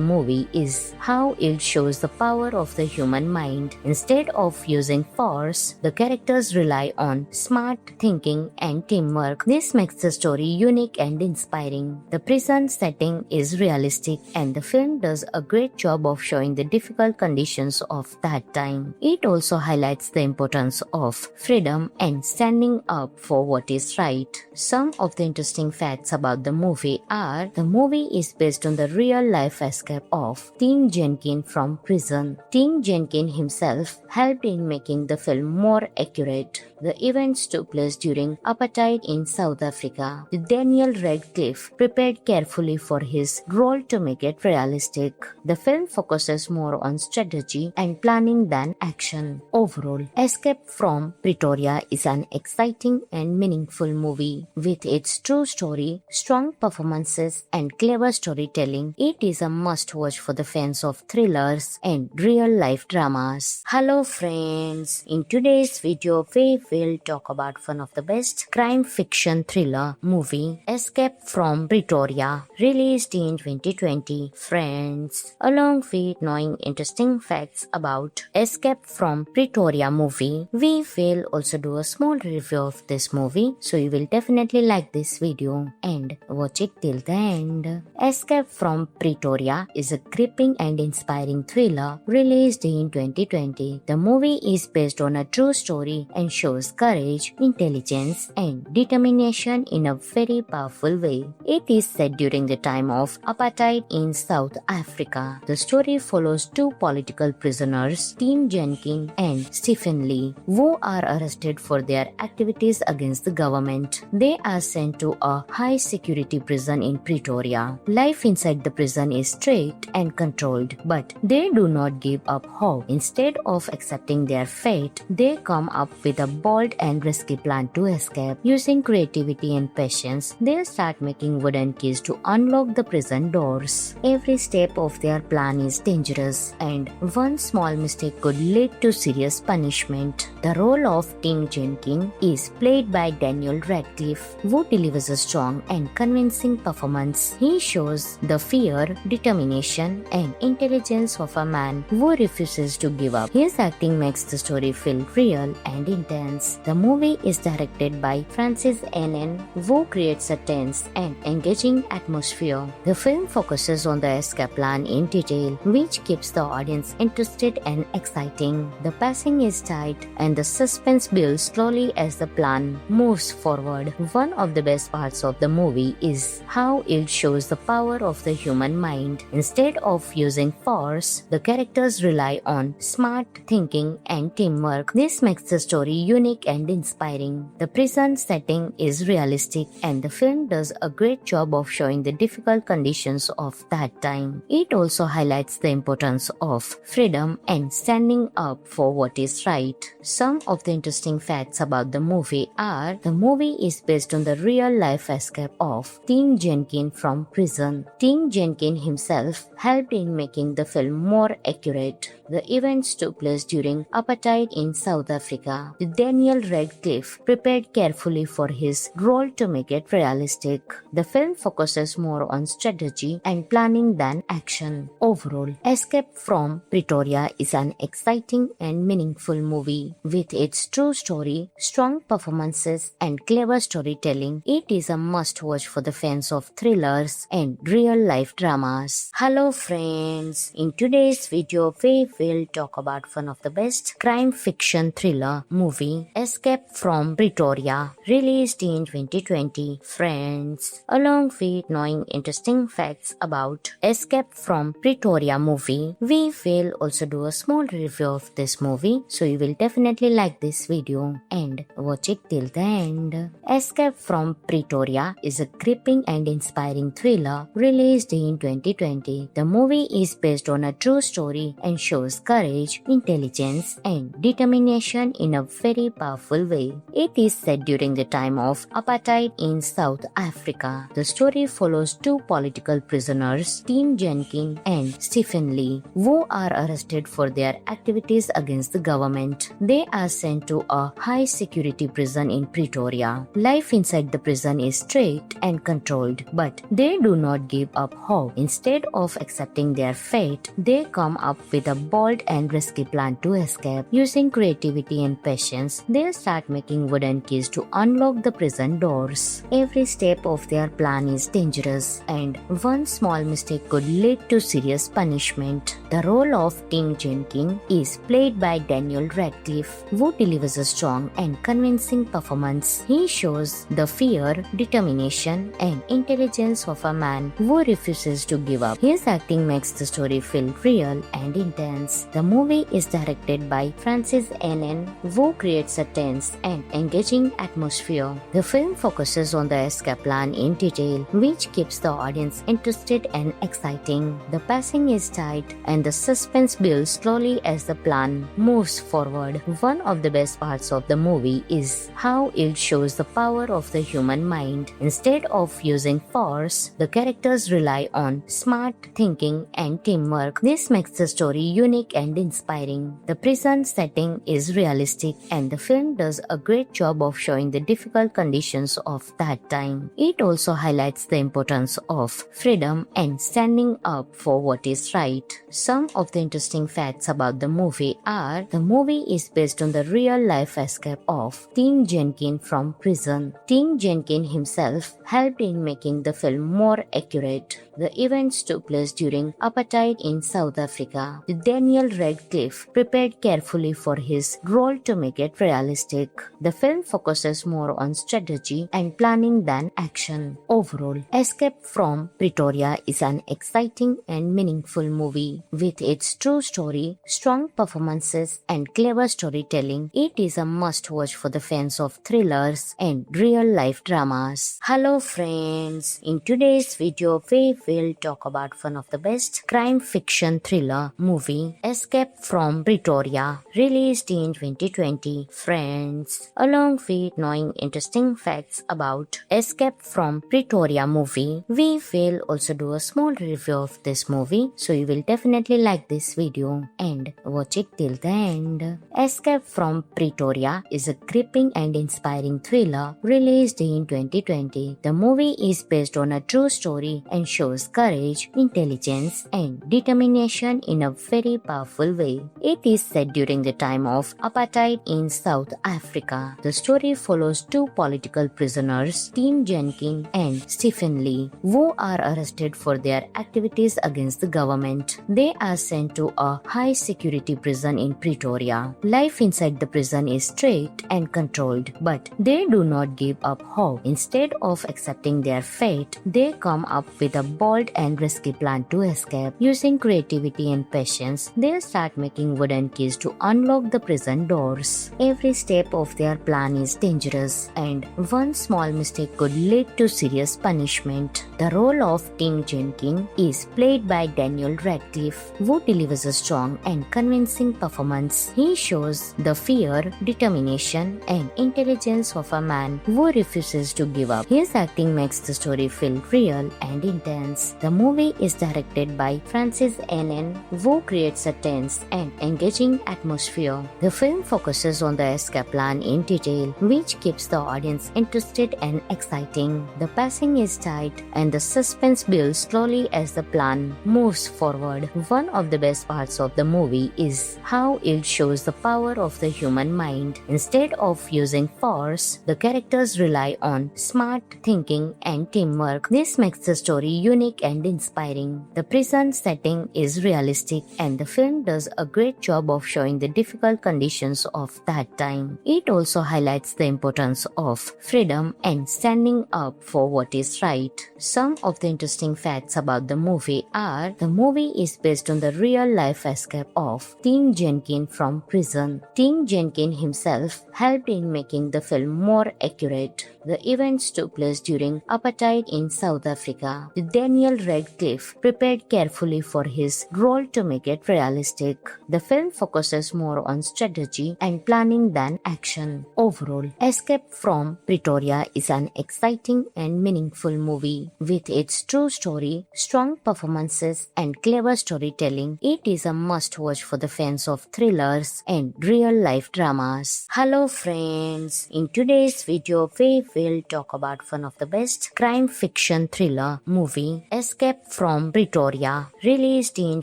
Speaker 1: movie is how it shows the power of the human mind. Instead of using force, the characters rely on smart thinking and teamwork. This makes the story unique and inspiring. The prison setting is realistic, and the film does a great job of showing the difficult conditions of that time. It also highlights the importance of freedom and standing up for what is right. Some of the interesting facts about the movie are: the movie is based on the real-life escape of Tim Jenkins from prison. Tim Jenkins himself helped in making the film more accurate. The events took place during apartheid in South Africa. Daniel Radcliffe prepared carefully for his role to make it realistic. The film focuses more on strategy and planning than action. Overall, Escape from Pretoria is an exciting and meaningful movie. With its true story, strong performances, and clever storytelling, it is a must-watch for the fans of thrillers and real-life dramas. Hello friends, in today's video we will talk about one of the best crime fiction thriller movie, Escape from Pretoria, released in 2020. Friends, along with knowing interesting facts about Escape from Pretoria movie, we will also do a small review of this movie, so you will definitely like this video and watch it till the end. Escape from Pretoria is a gripping and inspiring thriller released in 2020. The movie is based on a true story and shows courage, intelligence, and determination in a very powerful way. It is set during the time of apartheid in South Africa. The story follows two political prisoners, Tim Jenkins and Stephen Lee, who are arrested for their activities against the government. They are sent to a high-security prison in Pretoria. Life inside the prison is strict and controlled, but they do not give up hope. Instead of accepting their fate, they come up with a bold and risky plan to escape. Using creativity and patience, they start making wooden keys to unlock the prison doors. Every step of their plan is dangerous, and one small mistake could lead to serious punishment. The role of Tim Jenkins is played by Daniel Radcliffe, who delivers a strong and convincing performance. He shows the fear, determination, and intelligence of a man who refuses to give up. His acting makes the story feel real and intense. The movie is directed by Francis Annan, who creates a tense and engaging atmosphere. The film focuses on the escape plan in detail, which keeps the audience interested and exciting. The pacing is tight, and the suspense builds slowly as the plan moves forward. One of the best parts of the movie is how it shows the power of the human mind. Instead of using force, the characters rely on smart thinking and teamwork. This makes the story unique and inspiring. The prison setting is realistic, and the film does a great job of showing the difficult conditions of that time. It also highlights the importance of freedom and standing up for what is right. Some of the interesting facts about the movie are: the movie is based on the real-life escape of Tim Jenkins from prison. Tim Jenkins himself helped in making the film more accurate. The events took place during apartheid in South Africa. Daniel Radcliffe prepared carefully for his role to make it realistic. The film focuses more on strategy and planning than action. Overall, Escape from Pretoria is an exciting and meaningful movie. With its true story, strong performances, and clever storytelling, it is a must-watch for the fans of thrillers and real-life dramas. Hello friends, in today's video we will talk about one of the best crime fiction thriller movie, Escape from Pretoria, released in 2020. Friends, friends. Along with knowing interesting facts about Escape from Pretoria movie, we will also do a small review of this movie, so you will definitely like this video and watch it till the end. Escape from Pretoria is a gripping and inspiring thriller released in 2020. The movie is based on a true story and shows courage, intelligence, and determination in a very powerful way. It is set during the time of apartheid in South Africa. The story follows two political prisoners, Tim Jenkin and Stephen Lee, who are arrested for their activities against the government. They are sent to a high-security prison in Pretoria. Life inside the prison is strict and controlled, but they do not give up hope. Instead of accepting their fate, they come up with a bold and risky plan to escape. Using creativity and patience, they start making wooden keys to unlock the prison doors. Every step of their plan is dangerous, and one small mistake could lead to serious punishment. The role of Tim Jenkin is played by Daniel Radcliffe, who delivers a strong and convincing performance. He shows the fear, determination, and intelligence of a man who refuses to give up. His acting makes the story feel real and intense. The movie is directed by Francis N. who creates a tense and engaging atmosphere. The film focuses on the escape plan in detail, which keeps the audience interested and exciting. The pacing is tight and the suspense builds slowly as the plan moves forward. One of the best parts of the movie is how it shows the power of the human mind. Instead of using force, the characters rely on smart thinking and teamwork. This makes the story unique and inspiring. The prison setting is realistic, and the film does a great job of showing the difficult conditions of that time. It also highlights the importance of freedom and standing up for what is right. Some of the interesting facts about the movie are: the movie is based on the real-life escape of Tim Jenkin from prison. Tim Jenkin himself helped in making the film more accurate. The events took place during apartheid in South Africa. Daniel Radcliffe prepared carefully for his role to make it realistic. The film focuses more on strategy and planning than action. Overall, Escape from Pretoria is an exciting and meaningful movie. With its true story, strong performances, and clever storytelling, it is a must-watch for the fans of thrillers and real-life dramas. Hello friends, in today's video we will talk about one of the best crime fiction thriller movie, Escape from Pretoria, released in 2020. Friends, along with knowing interesting facts about Escape from Pretoria movie, we will also do a small review of this movie, so you will definitely like this video and watch it till the end. Escape from Pretoria is a gripping and inspiring thriller released in 2020. The movie is based on a true story and shows courage, intelligence, and determination in a very powerful way. It is set during the time of apartheid in South Africa. The story follows two political prisoners, Tim Jenkin and Stephen Lee, who are arrested for their activities against the government. They are sent to a high-security prison in Pretoria. Life inside the prison is strict and controlled, but they do not give up hope. Instead of accepting their fate, they come up with a bold and risky plan to escape. Using creativity and patience, they start making wooden keys to unlock the prison doors. Every step of their plan is dangerous, and one small mistake could lead to serious punishment. The role of Tim Jenkin is played by Daniel Radcliffe, who delivers a strong and convincing performance. He shows the fear, determination, and intelligence of a man who refuses to give up. His acting makes the story feel real and intense. The movie is directed by Francis N. who creates a tense and engaging atmosphere. The film focuses on the escape plan in detail, which keeps the audience interested and exciting. The pacing is tight and the suspense builds slowly as the plan moves forward. One of the best parts of the movie is how it shows the power of the human mind. Instead of using force, the characters rely on smart thinking and teamwork. This makes the story unique and inspiring. The prison setting is realistic, and the film does a great job of showing the difficult conditions of that time. It also highlights the importance of freedom and standing up for what is right. Some of the interesting facts about the movie are the movie is based on the real-life escape of Tim Jenkins from prison. Tim Jenkins himself helped in making the film more accurate. The events took place during apartheid in South Africa. Daniel Radcliffe prepared carefully for his role to make it realistic. The film focuses more on strategy and planning than action. Overall, Escape from Pretoria is an exciting and meaningful movie. With its true story, strong performances, and clever storytelling, it is a must-watch for the fans of thrillers and real-life dramas. Hello friends, in today's video we will talk about one of the best crime fiction thriller movie, Escape from Pretoria, released in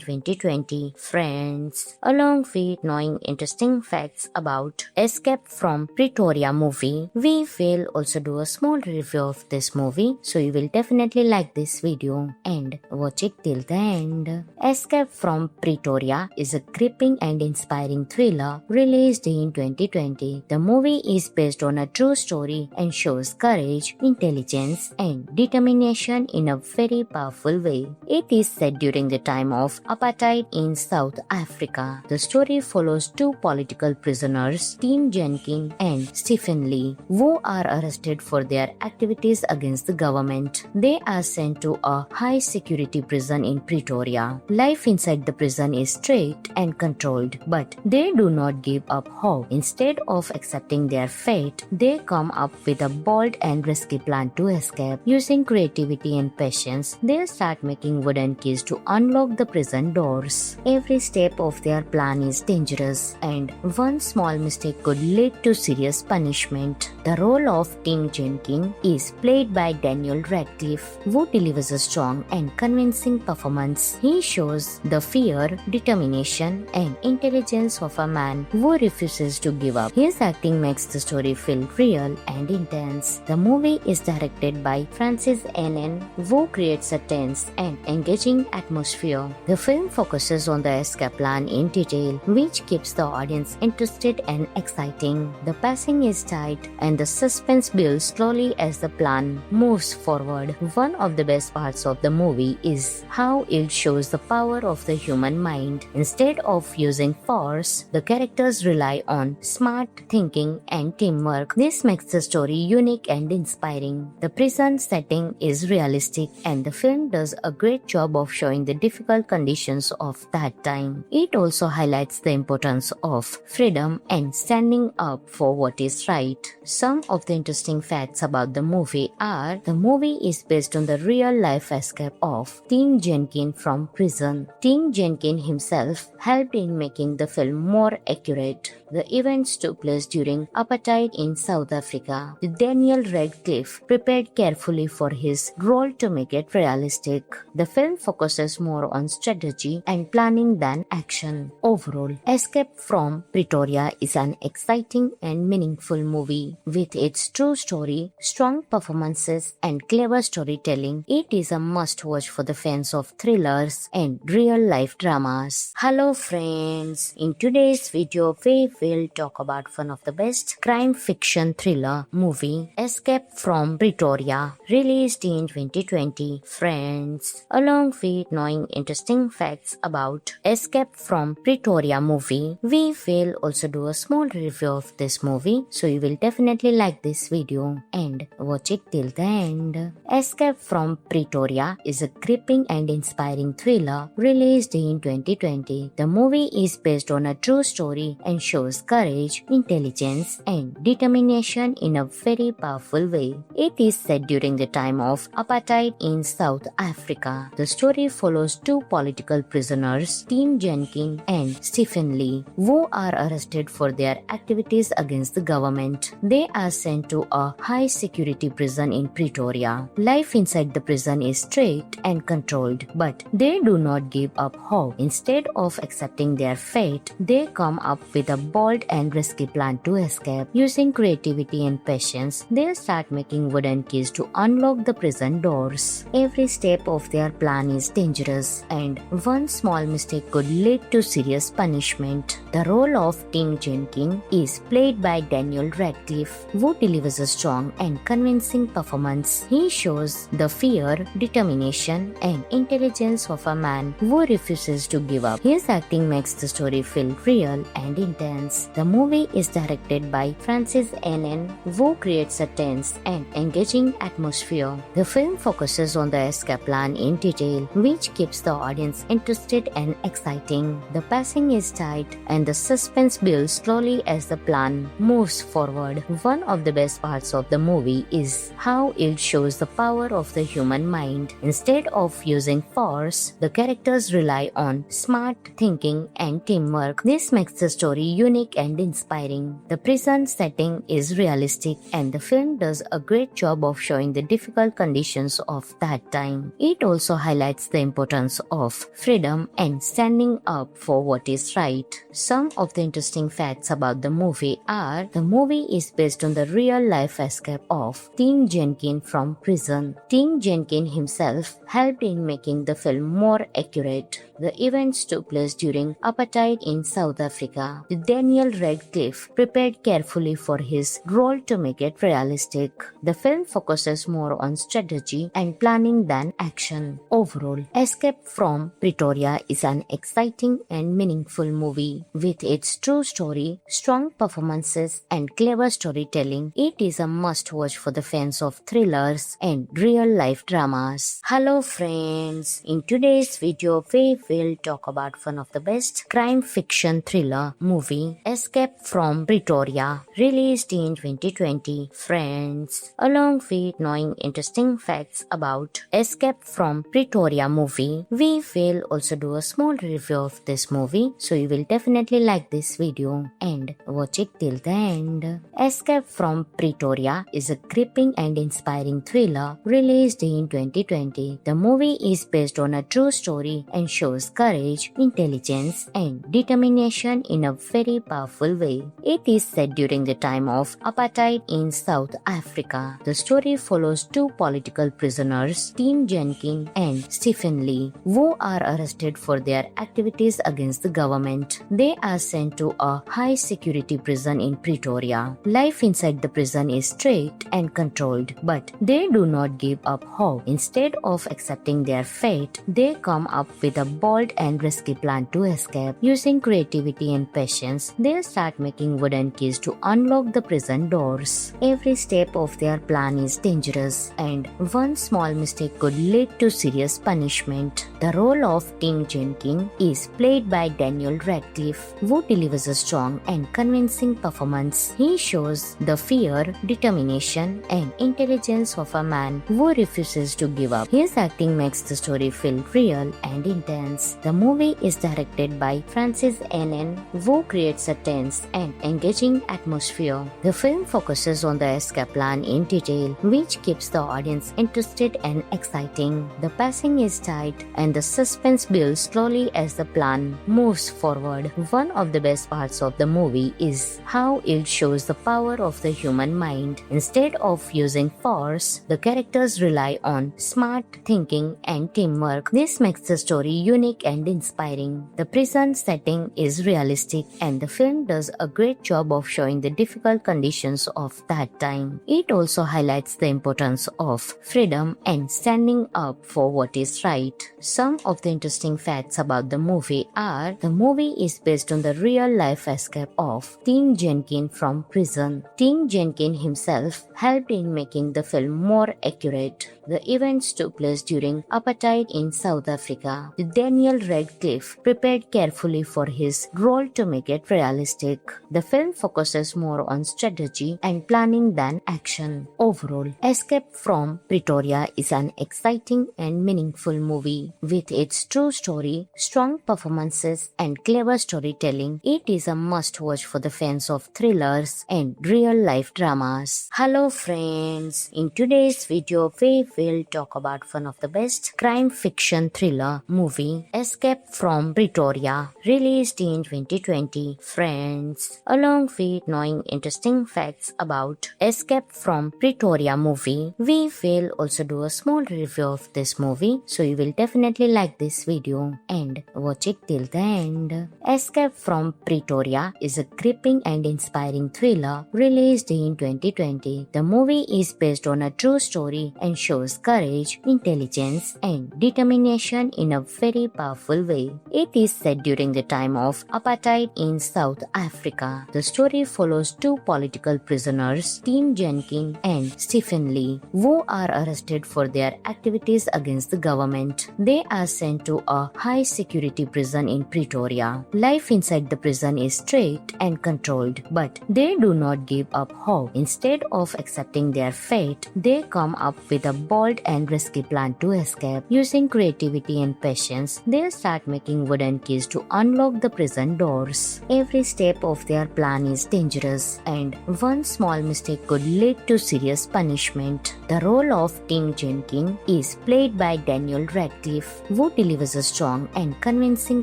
Speaker 1: 2020. Friends, along with knowing interesting facts about Escape from Pretoria movie, we will also do a small review of this movie, so you will definitely like this video and watch it till the end. Escape from Pretoria is a gripping and inspiring thriller released in 2020. The movie is based on a true story and shows courage, intelligence, and determination in a very powerful way. It is set during the time of apartheid in South Africa. The story follows two political prisoners, Tim Jenkins and Stephen Lee, who are arrested for their activities against the government. They are sent to a high-security prison in Pretoria. Life inside the prison is strict and controlled, but they do not give up hope. Instead of accepting their fate, they come up with a bold and risky plan to escape. Using creativity and patience, they start making wooden keys to unlock the prison doors. Every step of their plan is dangerous, and one small mistake could lead to serious punishment. The role of Tim Jenkins is played by Daniel Radcliffe, who delivers a strong and convincing performance. He shows the fear, determination, and intelligence of a man who refuses to give up. His acting makes the story feel real and intense. The movie is directed by Francis Annan, who creates a tense and engaging atmosphere. The film focuses on the escape plan in detail, which keeps the audience interested and exciting. The pacing is tight and the suspense builds slowly as the plan moves forward. One of the best parts of the movie is how it shows the power of the human mind. Instead of using force, the characters rely on smart thinking and teamwork. This makes the story unique and inspiring. The prison setting is realistic, and the film does a great job of showing the difficult conditions of that time. It also highlights the importance of freedom and standing up for what is right. Some of the interesting facts about the movie are the movie is based on the real-life escape of Tim Jenkins from prison. Tim Jenkins himself helped in making the film more accurate. The events took place during apartheid in South Africa. Daniel Radcliffe prepared carefully for his role to make it realistic. The film focuses more on strategy and planning than action. Overall, Escape from Pretoria is an exciting and meaningful movie. With its true story, strong performances, and clever storytelling, it is a must-watch for the fans of thrillers and real-life dramas. Hello friends, in today's video we will talk about one of the best crime fiction thriller movie, Escape from Pretoria, released in 2020. Friends, along with knowing interesting facts about Escape from Pretoria movie, we will also do a small review of this movie, so you will definitely like this video and watch it till the end. Escape from Pretoria is a gripping and inspiring thriller released in 2020. The movie is based on a true story and shows courage, intelligence, and determination in a very powerful way. It is set during the time of apartheid in South Africa. The story follows two political prisoners, Tim Jenkins and Stephen Lee, who are arrested for their activities against the government. They are sent to a high-security prison in Pretoria. Life inside the prison is strict and controlled, but they do not give up hope. Instead of accepting their fate, they come up with a bold and risky plan to escape. Using creativity and patience, they start making wooden keys to unlock the prison doors. Every step of their plan is dangerous, and one small mistake could lead to serious punishment. The role of Tim Jenkins is played by Daniel Radcliffe, who delivers a strong and convincing performance. He shows the fear, determination, and intelligence of a man who refuses to give up. His acting makes the story feel real and intense. The movie is directed by Francis N. who creates a tense and engaging atmosphere. The film focuses on the escape plan in detail, which keeps the audience interested and exciting. The pacing is tight, and the suspense builds slowly as the plan moves forward. One of the best parts of the movie is how it shows the power of the human mind. Instead of using force, the characters rely on smart thinking and teamwork. This makes the story unique and inspiring. The prison setting is realistic, and the film does a great job of showing the difficult conditions of that time. It also highlights the importance of freedom and standing up for what is right. Some of the interesting facts about the movie are: the movie is based on the real-life escape of Tim Jenkins from prison. Tim Jenkins himself helped in making the film more accurate. The events took place during apartheid in South Africa. Daniel Radcliffe prepared carefully for his role to make it realistic. The film focuses more on strategy and planning than action. Overall, Escape from Pretoria is an exciting and meaningful movie. With its true story, strong performances, and clever storytelling, it is a must-watch for the fans of thrillers and real-life dramas. Hello friends, in today's video we will talk about one of the best crime fiction thriller movie, Escape from Pretoria, released in 2020. Friends, along with knowing interesting facts about Escape from Pretoria movie, we will also do a small review of this movie, so you will definitely like this video and watch it till the end. Escape from Pretoria is a gripping and inspiring thriller released in 2020. The movie is based on a true story and shows courage, intelligence, and determination in a very powerful way. It is set during the time of apartheid in South Africa. The story follows two political prisoners, Tim Jenkins and Stephen Lee, who are arrested for their activities against the government. They are sent to a high-security prison in Pretoria. Life inside the prison is strict and controlled, but they do not give up hope. Instead of accepting their fate, they come up with a bold and risky plan to escape. Using creativity and patience, they start making wooden keys to unlock the prison doors. Every step of their plan is dangerous, and one small mistake could lead to serious punishment. The role of Tim Jenkins is played by Daniel Radcliffe, who delivers a strong and convincing performance. He shows the fear, determination, and intelligence of a man who refuses to give up. His acting makes the story feel real and intense. The movie is directed by Francis N. who creates a tense and engaging atmosphere. The film focuses on the escape plan in detail, which keeps the audience interested and exciting. The pacing is tight, and the suspense builds slowly as the plan moves forward. One of the best parts of the movie is how it shows the power of the human mind. Instead of using force, the characters rely on smart thinking and teamwork. This makes the story unique and inspiring. The prison setting is realistic, and the film does a great job of showing the difficult conditions of that time. It also highlights the importance of freedom and standing up for what is right. Some of the interesting facts about the movie are: the movie is based on the real-life escape of Tim Jenkins from prison. Tim Jenkins himself helped in making the film more accurate. The events took place during apartheid in South Africa. Daniel Radcliffe prepared carefully for his role to make it realistic. The film focuses more on strategy and planning than action. Overall, Escape from Pretoria is an exciting and meaningful movie. With its true story, strong performances, and clever storytelling, it is a must-watch for the fans of thrillers and real-life dramas. Hello friends, in today's video we will talk about one of the best crime fiction thriller movie, Escape from Pretoria, released in 2020. Friends, along with knowing interesting facts about about Escape from Pretoria movie. We will also do a small review of this movie, so you will definitely like this video and watch it till the end. Escape from Pretoria is a gripping and inspiring thriller released in 2020. The movie is based on a true story and shows courage, intelligence, and determination in a very powerful way. It is set during the time of apartheid in South Africa. The story follows two political prisoners, Tim Jenkin and Stephen Lee, who are arrested for their activities against the government. They are sent to a high-security prison in Pretoria. Life inside the prison is strict and controlled, but they do not give up hope. Instead of accepting their fate, they come up with a bold and risky plan to escape. Using creativity and patience, they start making wooden keys to unlock the prison doors. Every step of their plan is dangerous, and one small mistake could lead to serious punishment. The role of Tim Jenkin is played by Daniel Radcliffe, who delivers a strong and convincing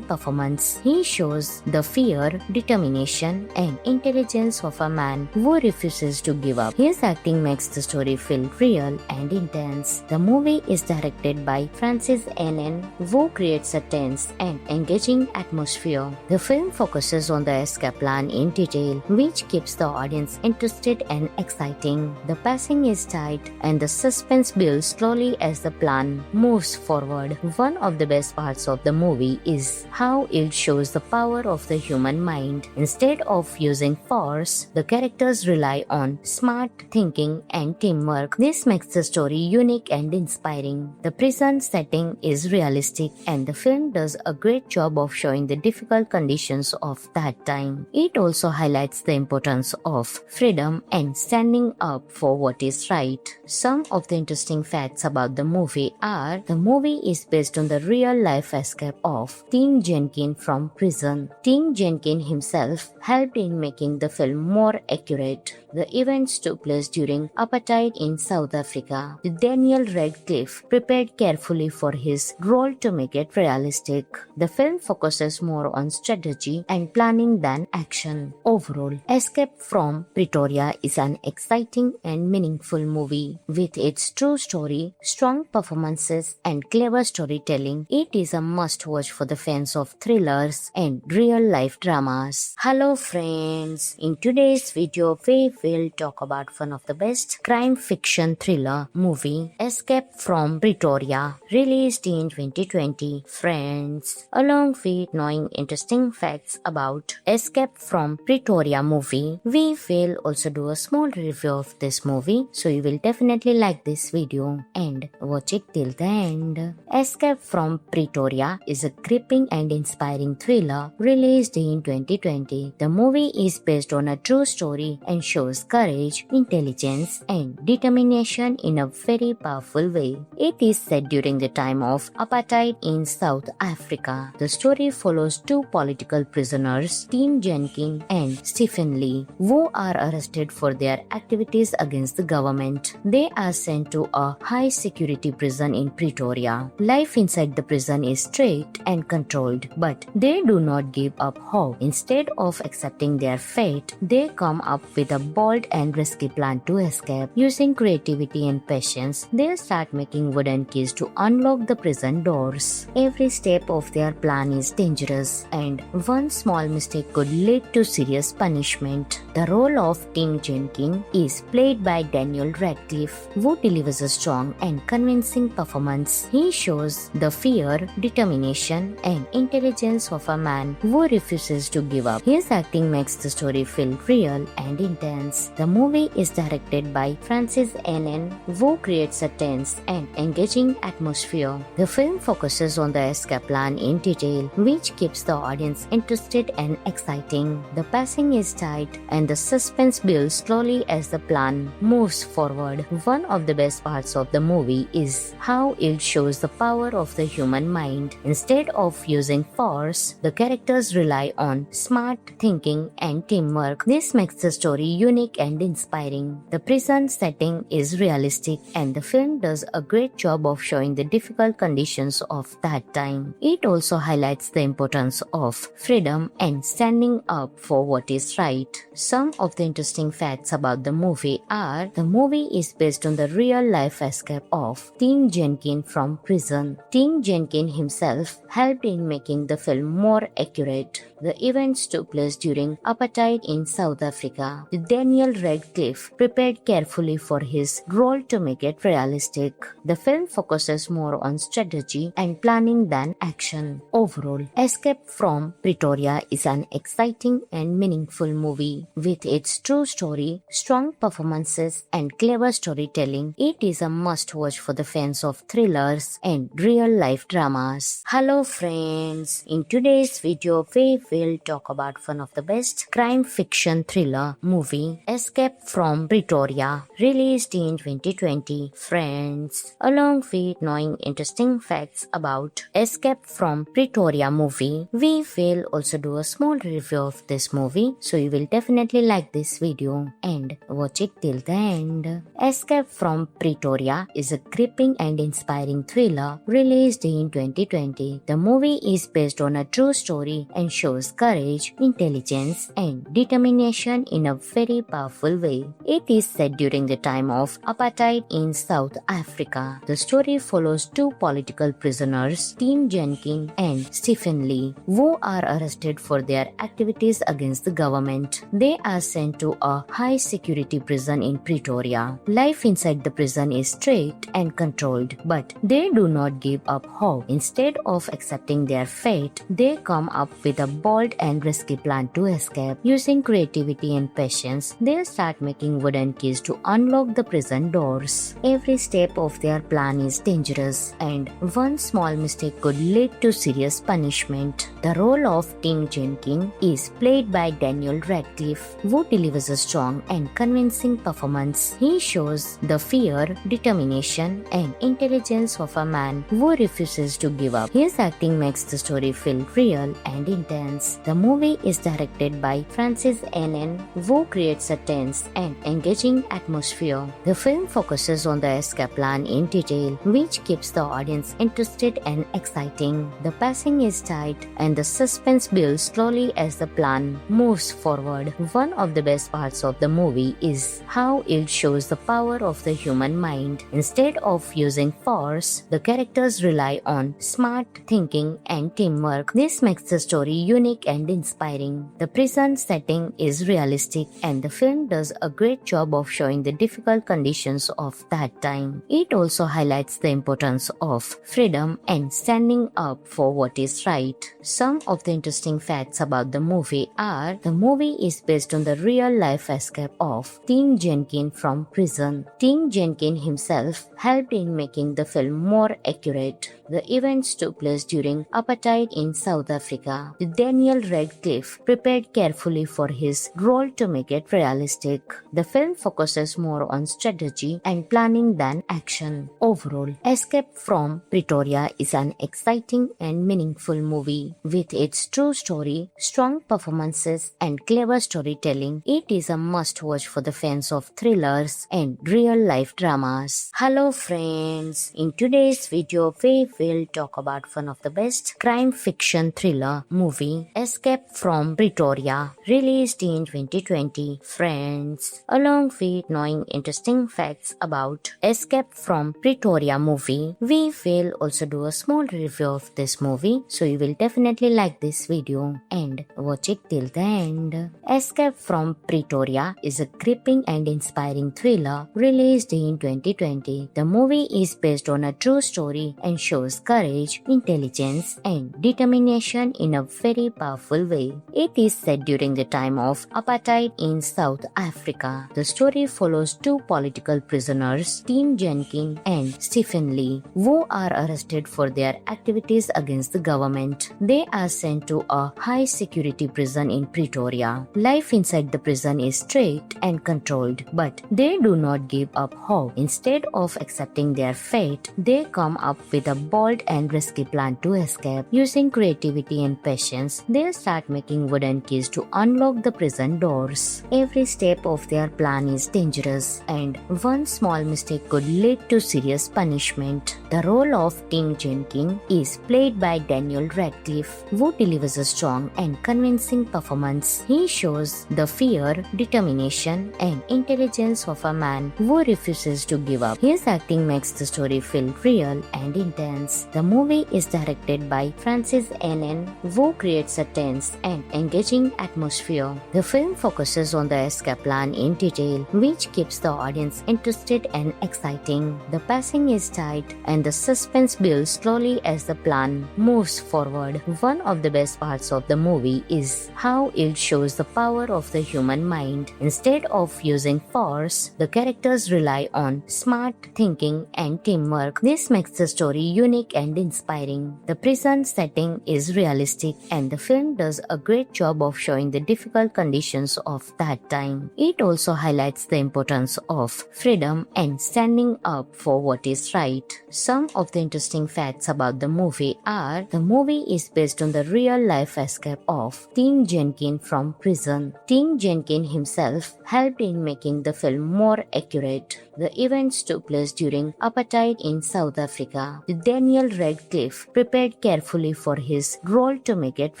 Speaker 1: performance. He shows the fear, determination, and intelligence of a man who refuses to give up. His acting makes the story feel real and intense. The movie is directed by Francis N. who creates a tense and engaging atmosphere. The film focuses on the escape plan in detail, which keeps the audience interested and exciting. The pacing is tight and the suspense builds slowly as the plan moves forward. One of the best parts of the movie is how it shows the power of the human mind. Instead of using force, the characters rely on smart thinking and teamwork. This makes the story unique and inspiring. The prison setting is realistic, and the film does a great job of showing the difficult conditions of that time. It also highlights the importance of freedom and standing up for what is right. Some of the interesting facts about the movie are: the movie is based on the real-life escape of Tim Jenkin from prison. Tim Jenkin himself helped in making the film more accurate. The events took place during apartheid in South Africa. Daniel Radcliffe prepared carefully for his role to make it realistic. The film focuses more on strategy and planning than action. Overall, Escape from Pretoria is an exciting and meaningful movie. With its true story, strong performances, and clever storytelling, it is a must-watch for the fans of thrillers and real-life dramas. Hello friends, in today's video we will talk about one of the best crime fiction thriller movie, Escape from Pretoria, released in 2020. Friends, along with knowing interesting facts about Escape from Pretoria movie, we will also do a small review of this movie, so you will definitely like this video and watch it till the end. Escape from Pretoria is a gripping and inspiring thriller released in 2020. The movie is based on a true story and shows courage, intelligence, and determination in a very powerful way. It is set during the time of apartheid in South Africa. The story follows two political prisoners, Tim Jenkin and Stephen Lee, who are arrested for their activities against the government. They are sent to a high-security prison in Pretoria. Life inside the prison is strict and controlled, but they do not give up hope. Instead of accepting their fate, they come up with a bold and risky plan to escape. Using creativity and patience, they start making wooden keys to unlock the prison doors. Every step of their plan is dangerous, and one small mistake could lead to serious punishment. The role of Tim Jenkin is played by Daniel Radcliffe, who delivers a strong and convincing performance. He shows the fear, determination, and intelligence of a man who refuses to give up. His acting makes the story feel real and intense. The movie is directed by Francis N. who creates a tense and engaging atmosphere. The film focuses on the escape plan in detail, which keeps the audience interested and exciting. The pacing is tight and the suspense builds slowly as the plan moves forward. One of the best parts of the movie is how it shows the power of the human mind. Instead of using force, the characters rely on smart thinking and teamwork. This makes the story unique unique and inspiring. The prison setting is realistic and the film does a great job of showing the difficult conditions of that time. It also highlights the importance of freedom and standing up for what is right. Some of the interesting facts about the movie are: the movie is based on the real-life escape of Tim Jenkins from prison. Tim Jenkins himself helped in making the film more accurate. The events took place during apartheid in South Africa. Daniel Radcliffe prepared carefully for his role to make it realistic. The film focuses more on strategy and planning than action. Overall, Escape from Pretoria is an exciting and meaningful movie. With its true story, strong performances, and clever storytelling, it is a must-watch for the fans of thrillers and real-life dramas. Hello friends, in today's video we will talk about one of the best crime fiction thriller movie, Escape from Pretoria, released in 2020. Friends, along with knowing interesting facts about Escape from Pretoria movie, we will also do a small review of this movie, so you will definitely like this video and watch it till the end. Escape from Pretoria is a gripping and inspiring thriller released in 2020. The movie is based on a true story and shows courage, intelligence, and determination in a very powerful way. It is set during the time of apartheid in South Africa. The story follows two political prisoners, Tim Jenkins and Stephen Lee, who are arrested for their activities against the government. They are sent to a high-security prison in Pretoria. Life inside the prison is strict and controlled, but they do not give up hope. Instead of accepting their fate, they come up with a bold and risky plan to escape. Using creativity and patience, they start making wooden keys to unlock the prison doors. Every step of their plan is dangerous, and one small mistake could lead to serious punishment. The role of Tim Jenkins is played by Daniel Radcliffe, who delivers a strong and convincing performance. He shows the fear, determination, and intelligence of a man who refuses to give up. His acting makes the story feel real and intense. The movie is directed by Francis Annan, who creates a tense and engaging atmosphere. The film focuses on the escape plan in detail, which keeps the audience interested and exciting. The pacing is tight and the suspense builds slowly as the plan moves forward. One of the best parts of the movie is how it shows the power of the human mind. Instead of using force, the characters rely on smart thinking and teamwork. This makes the story unique and inspiring. The prison setting is realistic and the film does a great job of showing the difficult conditions of that time. It also highlights the importance of freedom and standing up for what is right. Some of the interesting facts about the movie are: the movie is based on the real-life escape of Tim Jenkins from prison. Tim Jenkins himself helped in making the film more accurate. The events took place during apartheid in South Africa. Daniel Radcliffe prepared carefully for his role to make it realistic. The film focuses more on strategy and planning than action. Overall, Escape from Pretoria is an exciting and meaningful movie. With its true story, strong performances, and clever storytelling, it is a must-watch for the fans of thrillers and real-life dramas. Hello friends, in today's video we will talk about one of the best crime fiction thriller movie, Escape from Pretoria, released in 2020. Friends, along with knowing interesting facts about Escape from Pretoria movie, we will also do a small review of this movie, so you will definitely like this video and watch it till the end. Escape from Pretoria is a gripping and inspiring thriller released in 2020. The movie is based on a true story and shows courage, intelligence, and determination in a very powerful way. It is set during the time of apartheid in South Africa. The story follows two political prisoners, Tim Jenkins and Stephen Lee, who are arrested for their activities against the government. They are sent to a high-security prison in Pretoria. Life inside the prison is strict and controlled, but they do not give up hope. Instead of accepting their fate, they come up with a bold and risky plan to escape. Using creativity and patience, they start making wooden keys to unlock the prison doors. every step of their plan is dangerous, and one small mistake could lead to serious punishment. The role of Tim Jenkins is played by Daniel Radcliffe, who delivers a strong and convincing performance. He shows the fear, determination, and intelligence of a man who refuses to give up. His acting makes the story feel real and intense. The movie is directed by Francis Annan, who creates a tense and engaging atmosphere. The film focuses on the escape plan in detail, which keeps the audience interested and exciting. The pacing is tight and the suspense builds slowly as the plan moves forward. One of the best parts of the movie is how it shows the power of the human mind. Instead of using force, the characters rely on smart thinking and teamwork. This makes the story unique and inspiring. The prison setting is realistic and the film does a great job of showing the difficult conditions of that time. It also highlights the importance of freedom and standing up for what is right. Some of the interesting facts about the movie are: the movie is based on the real-life escape of Tim Jenkins from prison. Tim Jenkins himself helped in making the film more accurate. The events took place during apartheid in South Africa. Daniel Radcliffe prepared carefully for his role to make it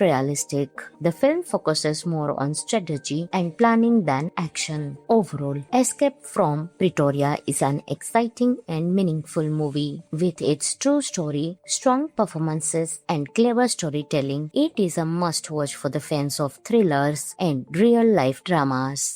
Speaker 1: realistic. The film focuses more on strategy and planning than action. Overall, Escape from Pretoria is an exciting and meaningful movie. With its true story, strong performances, and clever storytelling, it is a must-watch for the fans of thrillers and real-life dramas.